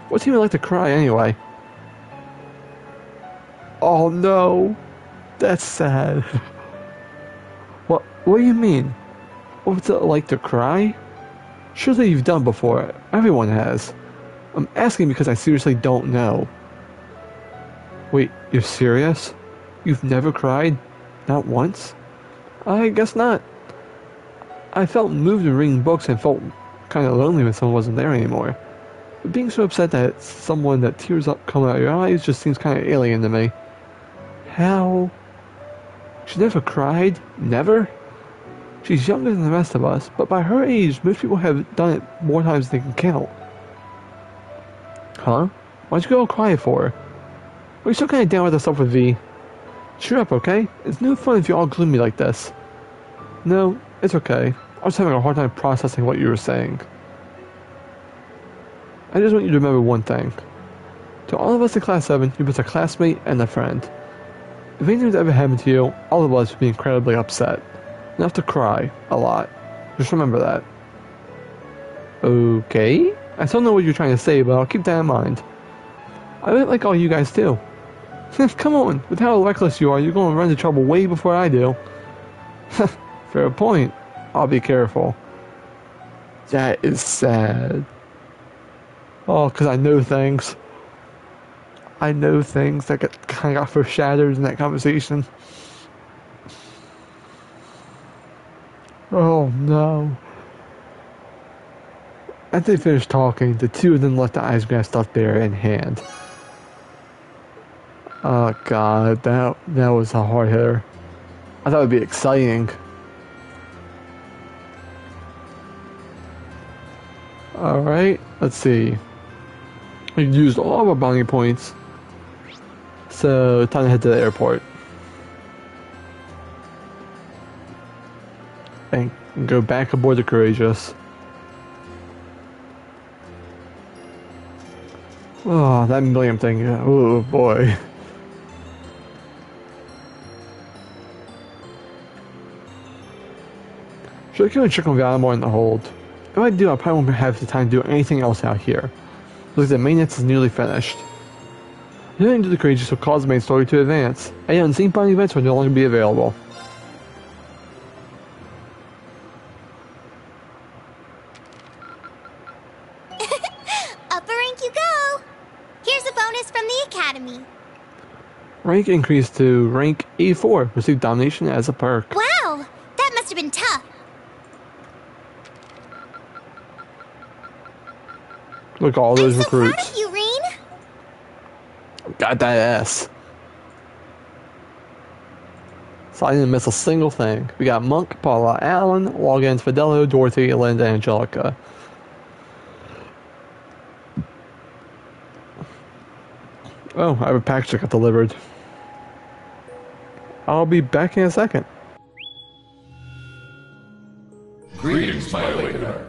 What's he even like to cry anyway? Oh no, that's sad. What do you mean? What's it like to cry? Surely you've done before. Everyone has. I'm asking because I seriously don't know. Wait, you're serious? You've never cried? Not once? I guess not. I felt moved to reading books and felt kind of lonely when someone wasn't there anymore. But being so upset that someone that tears up come out of your eyes just seems kind of alien to me. How? She never cried? Never? She's younger than the rest of us, but by her age, most people have done it more times than they can count. Huh? Why'd you go all quiet for? Are you still kind of down with the stuff with V? Cheer up, okay? It's no fun if you're all gloomy like this. No, it's okay. I was having a hard time processing what you were saying. I just want you to remember one thing. To all of us in Class 7, you're both a classmate and a friend. If anything's ever happened to you, all of us would be incredibly upset. Enough to cry. A lot. Just remember that. Okay? I still know what you're trying to say, but I'll keep that in mind. I don't like all you guys do. Come on, with how reckless you are, you're going to run into trouble way before I do. Fair point. I'll be careful. That is sad. Oh, because I know things. I know things that kind of got foreshadowed in that conversation. Oh no. As they finished talking, the two of them left the ice cream stuffed bear in hand. Oh god, that was a hard hitter. I thought it would be exciting. Alright, let's see. We used all of our bonding points. So, time to head to the airport. And go back aboard the Courageous. Oh, that Millium thing. Oh boy. Should I go and check on Valimore in the hold? If I do, I probably won't have the time to do anything else out here. Looks like the maintenance is nearly finished. Returning to the Courageous will cause the main story to advance. Any unseen bonding events will no longer be available. Up a rank you go! Here's a bonus from the Academy. Rank increased to rank A4. Receive domination as a perk. Wow! That must have been tough. Look at all those I'm so proud recruits. of you, Reen. Got that ass. So I didn't miss a single thing. We got Monk, Paula, Alan, Logans, Fidelio, Dorothy, Linda, Angelica. Oh, I have a package that got delivered. I'll be back in a second. Greetings, my awakener.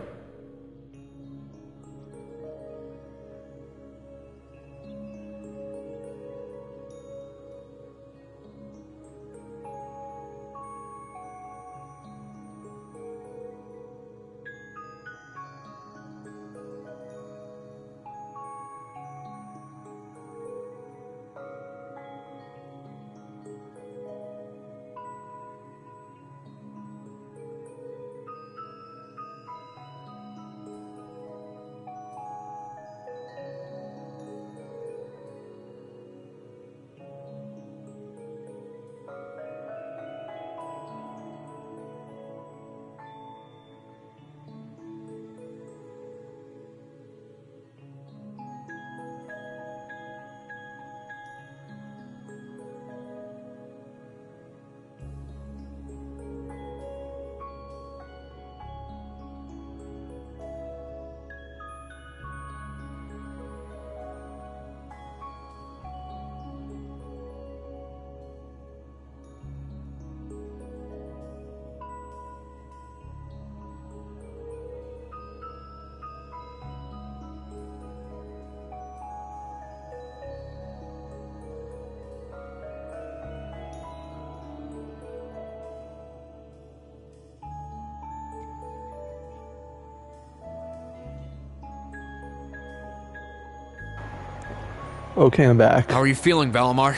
Okay, I'm back. How are you feeling, Valimar?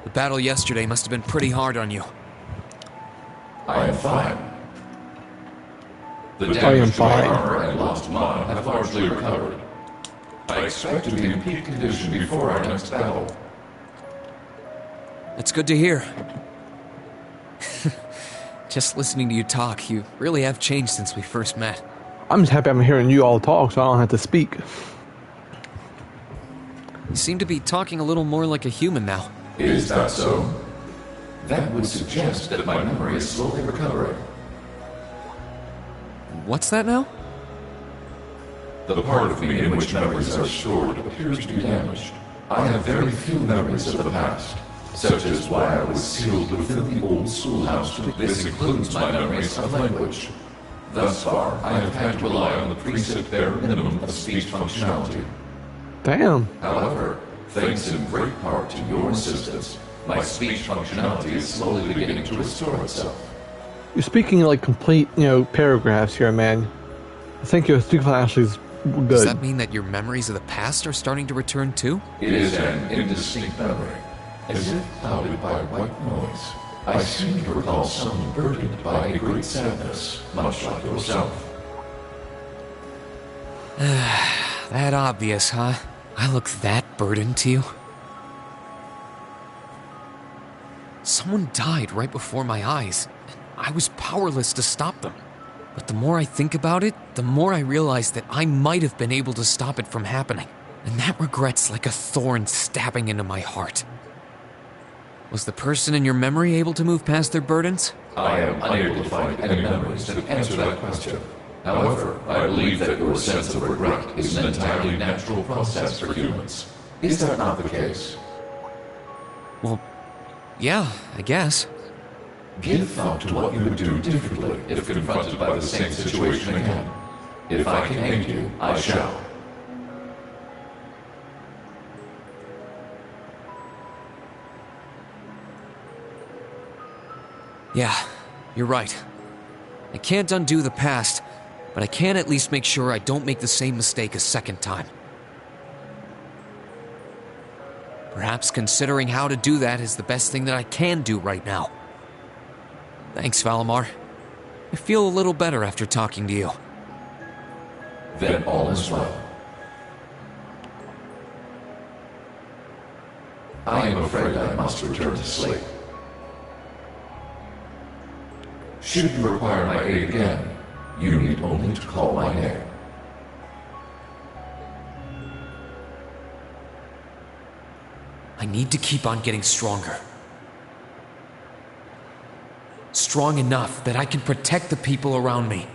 The battle yesterday must have been pretty hard on you. I am fine. The I am damage to my fine. armor and lost mana have largely recovered. I expect to be in peak condition before our next battle. It's good to hear. Just listening to you talk, you really have changed since we first met. I'm just happy I'm hearing you all talk so I don't have to speak. You seem to be talking a little more like a human now. Is that so? That would suggest that my memory is slowly recovering. What's that now? The part of me in which memories are stored appears to be damaged. I have very few memories of the past, such as why I was sealed within the old schoolhouse. This includes my memories of language. Thus far, I have had to rely on the preset bare minimum of speech functionality. Damn. However, thanks in great part to your assistance, my speech functionality is slowly beginning to restore itself. You're speaking like complete, paragraphs here, man. I think your speak actually is good. Does that mean that your memories of the past are starting to return too? It is an indistinct memory, as if clouded by white noise. I seem to recall someone burdened by a great sadness, much like yourself. That obvious, huh? I look that burdened to you? Someone died right before my eyes, and I was powerless to stop them. But the more I think about it, the more I realize that I might have been able to stop it from happening. And that regret's like a thorn stabbing into my heart. Was the person in your memory able to move past their burdens? I am unable to find any memories that answer that question. However, I believe that your sense of regret is an entirely natural process for humans. Is that not the case? Well, yeah, I guess. Give thought to what you would do differently if confronted by the same situation again. If I can aid you, I shall. Yeah, you're right. I can't undo the past, but I can at least make sure I don't make the same mistake a second time. Perhaps considering how to do that is the best thing that I can do right now. Thanks, Valimar. I feel a little better after talking to you. Then all is well. I am afraid I must return to sleep. Should you require my aid again, you need only to call my name. I need to keep on getting stronger. Strong enough that I can protect the people around me.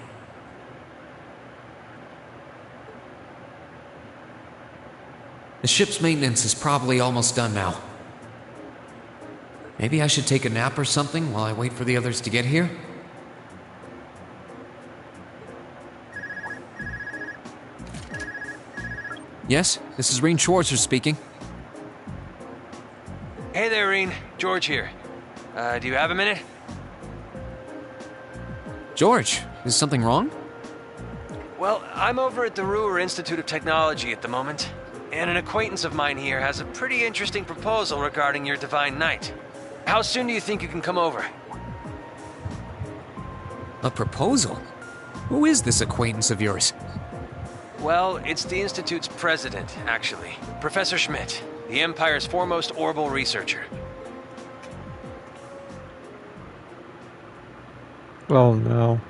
The ship's maintenance is probably almost done now. Maybe I should take a nap or something while I wait for the others to get here? Yes, this is Rean Schwarzer speaking. Hey there, Rean. George here. Do you have a minute? George, is something wrong? Well, I'm over at the Ruhr Institute of Technology at the moment, and an acquaintance of mine here has a pretty interesting proposal regarding your Divine Knight. How soon do you think you can come over? A proposal? Who is this acquaintance of yours? Well, it's the Institute's president, actually. Professor Schmidt, the Empire's foremost orbital researcher. Oh no.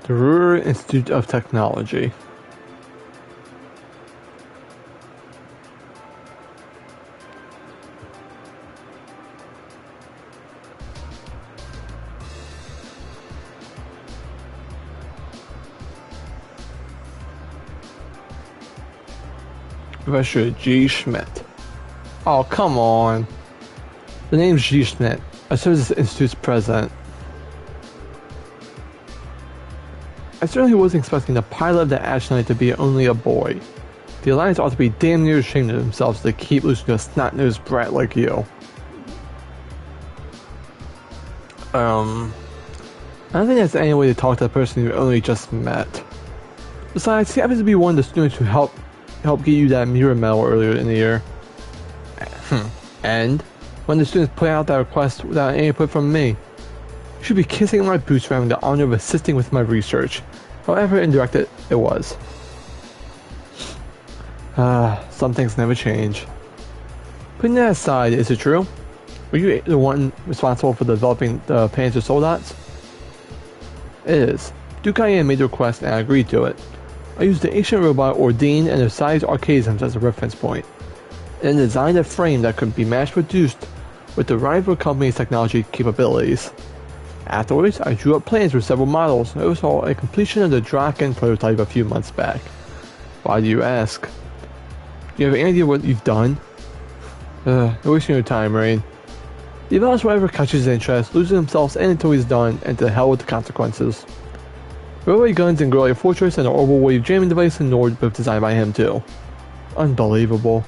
The Ruhr Institute of Technology. Professor G. Schmidt. Oh, come on. The name's G. Schmidt. I serve as the Institute's president. I certainly wasn't expecting the pilot of the astronaut to be only a boy. The Alliance ought to be damn near ashamed of themselves to keep losing to a snot-nosed brat like you. I don't think that's any way to talk to a person you only just met. Besides, he happens to be one of the students who helped get you that mirror medal earlier in the year. And when the students put out that request without any input from me, you should be kissing my boots for having the honor of assisting with my research, however indirect it was. Some things never change. Putting that aside, is it true? Were you the one responsible for developing the Panzer Soldats? It is. Duke IM made the request and I agreed to it. I used the ancient robot Ordain and their size archaisms as a reference point, and designed a frame that could be mass-produced with the rival company's technology capabilities. Afterwards, I drew up plans for several models and oversaw a completion of the Draken prototype a few months back. Why do you ask? Do you have any idea what you've done? You're wasting your time, Rain. Develops whatever catches his interest, loses themselves until he's done, and to hell with the consequences. Railway guns and Guerrilla Fortress and an orbital wave jamming device in Nord both designed by him too. Unbelievable.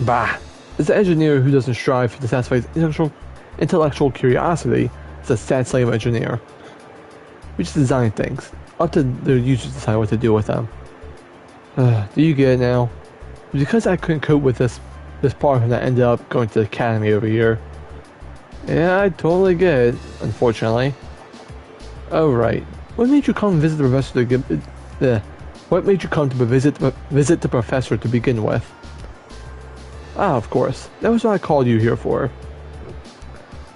Bah! As an engineer who doesn't strive to satisfy his intellectual curiosity, is a sad slave engineer. We just design things, up to the users to decide what to do with them. Do you get it now? Because I couldn't cope with this part and I ended up going to the academy over here. Yeah, I totally get it, unfortunately. Oh right. What made you come visit the professor what made you come to visit the professor to begin with? Ah, of course. That was what I called you here for.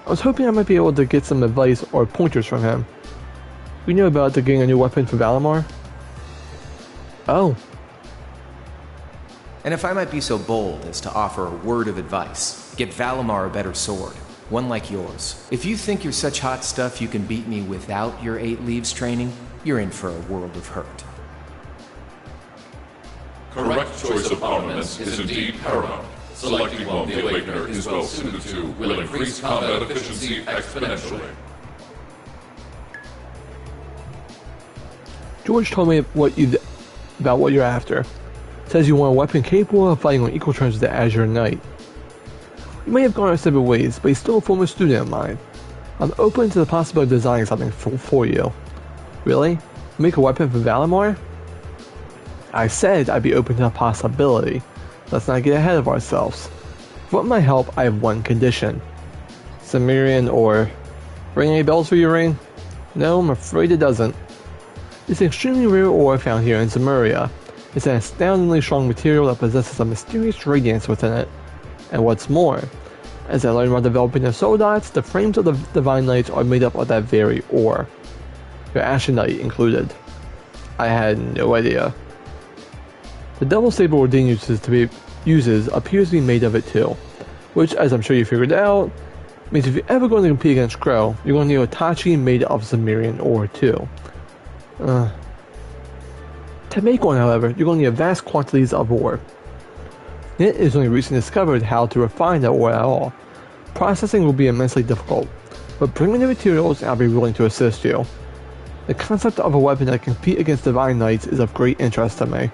I was hoping I might be able to get some advice or pointers from him. We knew about getting a new weapon for Valimar? Oh. And if I might be so bold as to offer a word of advice, get Valimar a better sword. One like yours. If you think you're such hot stuff you can beat me without your 8 leaves training, you're in for a world of hurt. Correct choice of armaments is indeed paramount. Selecting one the Awakener is well suited to will increase combat efficiency exponentially. George told me about what you're after. Says you want a weapon capable of fighting on equal terms with the Azure Knight. We may have gone our separate ways, but he's still a former student of mine. I'm open to the possibility of designing something for you. Really? Make a weapon for Valimar? I said I'd be open to the possibility. Let's not get ahead of ourselves. For my help, I have one condition. Cimmerian ore. Ring any bells for you, Rain? No, I'm afraid it doesn't. It's an extremely rare ore found here in Zemuria. It's an astoundingly strong material that possesses a mysterious radiance within it. And what's more, as I learned while developing the Soldats, the frames of the Divine Knights are made up of that very ore. your Ashenite included. I had no idea. The double saber Ordine uses appears to be made of it too, which, as I'm sure you figured out, means if you're ever going to compete against Crow, you're going to need a Tachi made of Zemirian ore too. To make one, however, you're going to need vast quantities of ore. It is only recently discovered how to refine that ore at all. Processing will be immensely difficult, but bring me the materials and I'll be willing to assist you. The concept of a weapon that can compete against Divine Knights is of great interest to me.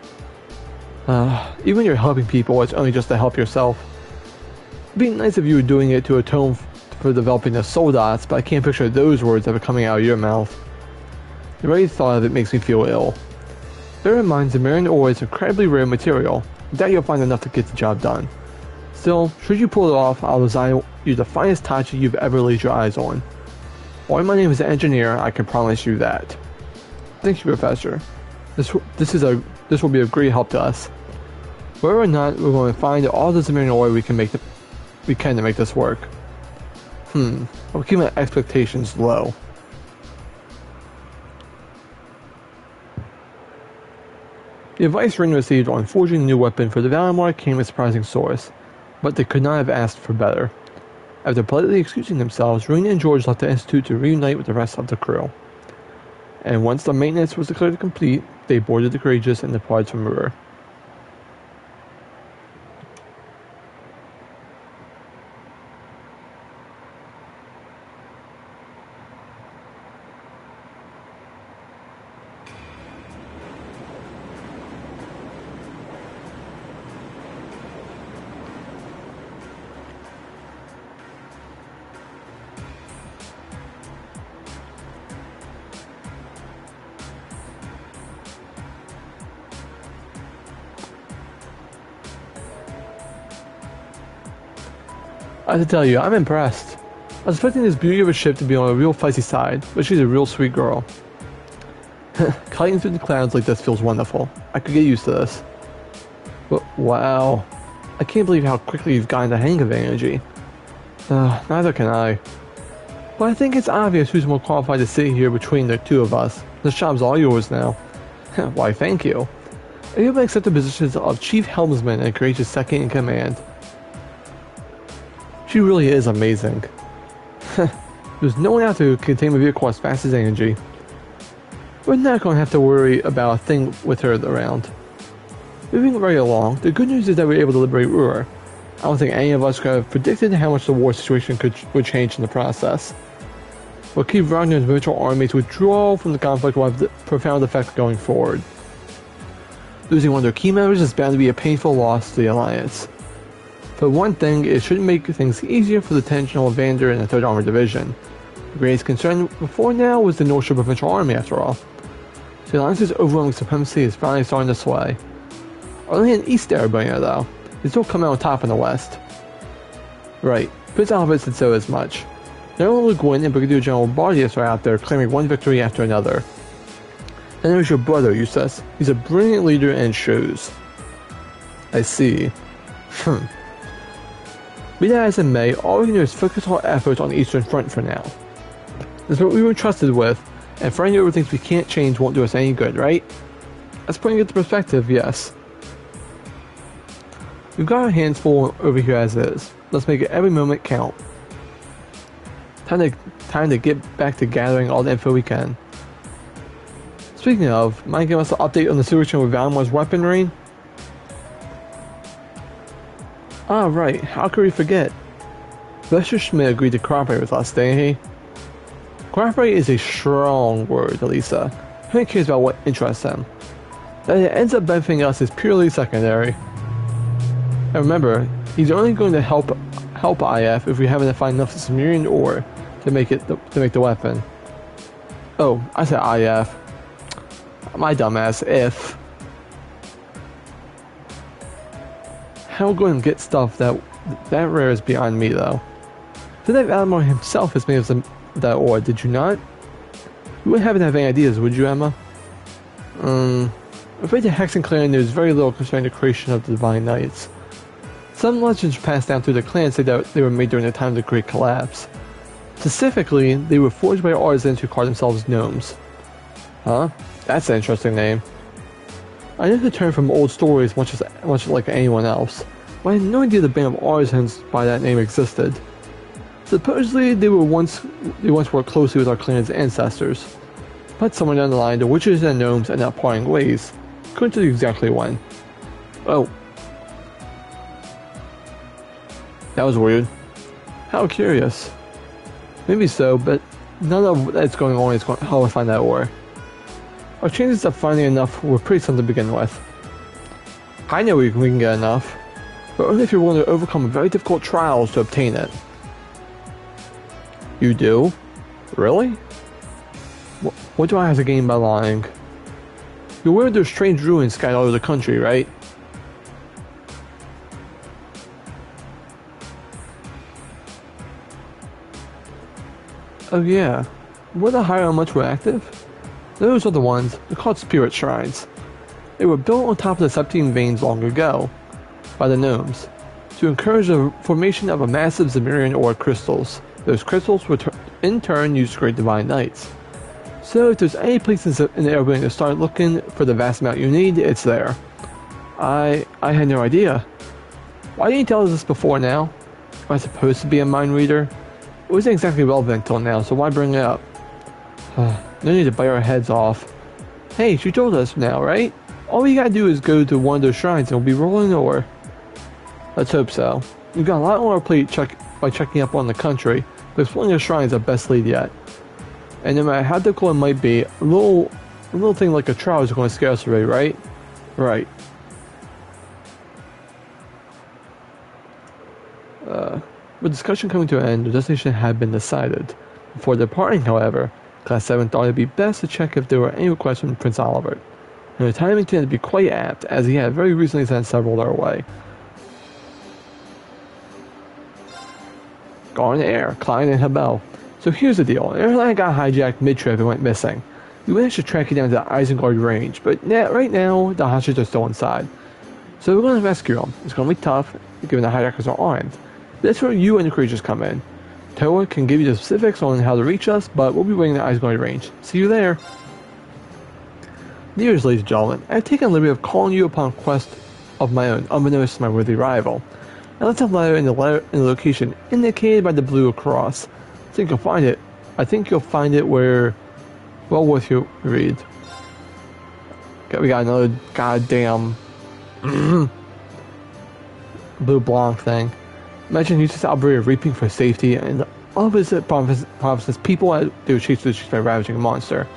Even when you're helping people, it's only just to help yourself. It'd be nice if you were doing it to atone for developing the soul dots, but I can't picture those words that are coming out of your mouth. The very thought of it makes me feel ill. Bear in mind, Zemirian ore is an incredibly rare material. I doubt you'll find enough to get the job done. Still, should you pull it off, I'll design you the finest Tachi you've ever laid your eyes on. While my name is an engineer, I can promise you that. Thank you, Professor. This will be a great help to us. Whether or not we're going to find all the Zemirian ore we can to make this work. I'll keep my expectations low. The advice Rin received on forging a new weapon for the Valimar came as a surprising source, but they could not have asked for better. After politely excusing themselves, Rin and George left the Institute to reunite with the rest of the crew. And once the maintenance was declared complete, they boarded the Courageous and departed from Ruhr. I have to tell you, I'm impressed. I was expecting this beauty of a ship to be on a real feisty side, but she's a real sweet girl. Kiting through the clouds like this feels wonderful. I could get used to this. But wow, I can't believe how quickly you've gotten the hang of energy. Neither can I. But I think it's obvious who's more qualified to sit here between the two of us. This job's all yours now. Why, thank you. I hereby accept the positions of Chief Helmsman and Courageous Second in Command. She really is amazing. There's no one out there who can contain a vehicle as fast as Angie. We're not going to have to worry about a thing with her around. Moving right along, the good news is that we were able to liberate Ruhr. I don't think any of us could have predicted how much the war situation would change in the process. But Keith Ragnar's eventual army's withdrawal from the conflict will have a profound effect going forward. Losing one of their key members is bound to be a painful loss to the Alliance. For one thing, it should make things easier for Lieutenant General Vander and the 3rd Armored Division. The greatest concern before now was the North Shore Provincial Army, after all. So the Alliance's overwhelming supremacy is finally starting to sway. Only in East Erebania, though. They still come out on top in the West. Right, Prince Albert said so as much. General Le Guin and Brigadier General Bardius are out there claiming one victory after another. Then there's your brother, Eustace. He's a brilliant leader and shows. I see. Be that as it may, all we can do is focus our efforts on the Eastern Front for now. That's what we were trusted with, and fighting over things we can't change won't do us any good, right? That's putting it into perspective, yes. We've got our hands full over here as is. Let's make it every moment count. Time to get back to gathering all the info we can. Speaking of, mind giving us an update on the situation with Valimar's weapon rain? Ah, right, how could we forget? Lester Schmidt agreed to cooperate with us, didn't he? Cooperate is a strong word, Elisa. Who cares about what interests him? That it ends up benefiting us is purely secondary. And remember, he's only going to help IF if we happen to find enough Zemirian ore to make the weapon. Oh, I said IF. My dumbass, if. How we're going to get stuff that rare is beyond me, though. Lieutenant Valimar himself is made of that ore, did you not? You wouldn't happen to have any ideas, would you, Emma? I'm afraid the Hexen clan knows very little concerning the creation of the Divine Knights. Some legends passed down through the clan say that they were made during the time of the Great Collapse. Specifically, they were forged by artisans who called themselves gnomes. Huh? That's an interesting name. I know the term from old stories much like anyone else, but I had no idea the band of artisans by that name existed. Supposedly they once worked closely with our clan's ancestors, but somewhere down the line the witches and gnomes ended up parting ways. Couldn't tell you exactly when. Oh. That was weird. How curious. Maybe so, but none of that's going on is how I find that ore. Our chances of finding enough were pretty slim to begin with. I know we can get enough, but only if you're willing to overcome very difficult trials to obtain it. You do? Really? What do I have to gain by lying? You're aware there's strange ruins scattered all over the country, right? Oh yeah. Were the higher much more active? Those are the ones, they're called spirit shrines. They were built on top of the Septine veins long ago, by the gnomes, to encourage the formation of a massive Zemirian ore crystals. Those crystals were in turn used to create divine knights. So if there's any place in the area willing to start looking for the vast amount you need, it's there. I had no idea. Why didn't you tell us this before now? Am I supposed to be a mind reader? It wasn't exactly relevant until now, so why bring it up? No need to bite our heads off. Hey, she told us now, right? All we gotta do is go to one of those shrines and we'll be rolling ore. Let's hope so. We've got a lot on our plate by checking up on the country, but exploring the shrines is our best lead yet. And no matter how difficult it might be, a little thing like a trial is going to scare us away, right? Right. With discussion coming to an end, the destination had been decided. Before departing, however, Class 7 thought it would be best to check if there were any requests from Prince Oliver. And the timing tended to be quite apt, as he had very recently sent several our way. Gone Air, Klein and Habel. So here's the deal, an airline got hijacked mid-trip and went missing. We managed to track it down to the Isengard range, but right now, the hostages are still inside. So we're going to rescue them. It's going to be tough, given the hijackers are armed. But that's where you and the creatures come in. Toa can give you the specifics on how to reach us, but we'll be waiting at Isengard range. See you there. Dears ladies and gentlemen, I've taken the liberty of calling you upon a quest of my own, unbeknownst to my worthy rival. Now let's have a letter in the location indicated by the blue cross. I think you'll find it where, well worth your read. We got another goddamn blue blanc thing. Imagine you just Alberia reaping for safety, and the opposite promises people they would chase by a ravaging monster.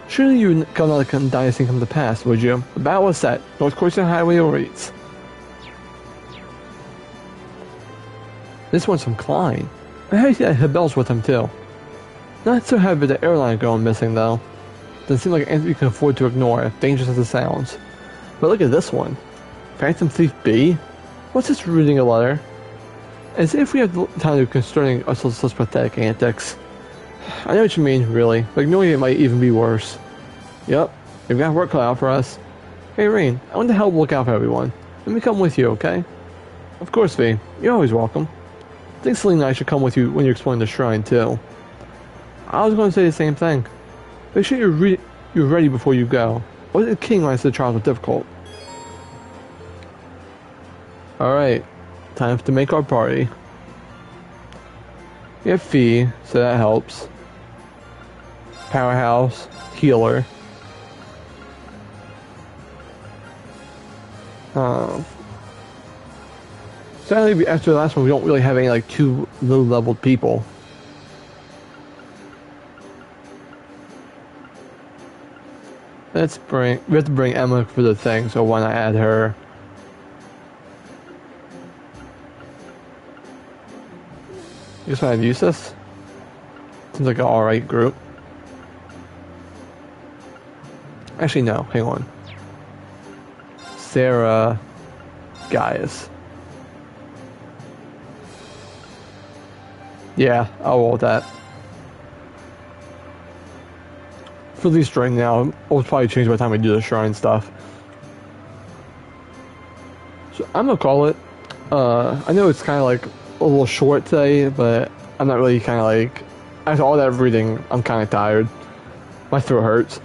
Surely you would not let dynasty come to pass, would you? The battle is set. North Corsica Highway awaits. This one's from Klein. I heard that Habel's with him too. Not so heavy with the airline going missing though. Doesn't seem like anything you can afford to ignore, dangerous as it sounds. But look at this one. Phantom Thief B? What's this reading a letter? As if we have the time to concerning ourselves such pathetic antics. I know what you mean, really, but ignoring it might even be worse. Yep, you've got work cut out for us. Hey Rain, I want to help look out for everyone. Let me come with you, okay? Of course, V. You're always welcome. I think Selena and I should come with you when you're exploring the shrine, too. I was going to say the same thing. Make sure you're ready before you go. Or the king likes the trials are difficult. Alright, time to make our party. We have Fee, so that helps. Powerhouse, healer. Sadly, after the last one, we don't really have any like too low-leveled people. We have to bring Emma for the thing, so why not add her? I guess I'd use this. Seems like an alright group. Actually, no. Hang on. Sarah Gaius. Yeah, I'll roll with that. For these string now, I'll probably change by the time we do the shrine stuff. So I'm gonna call it. I know it's kind of like a little short today, but I'm not really kind of like, after all that reading, I'm kind of tired. My throat hurts.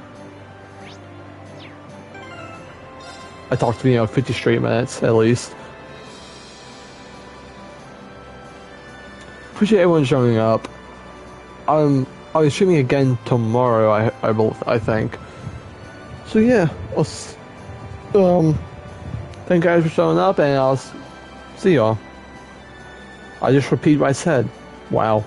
I talked to 50 straight minutes at least. Appreciate everyone showing up. I'll be streaming again tomorrow. I think. So yeah, thank you guys for showing up, and I'll see y'all. I just repeat what I said. Wow.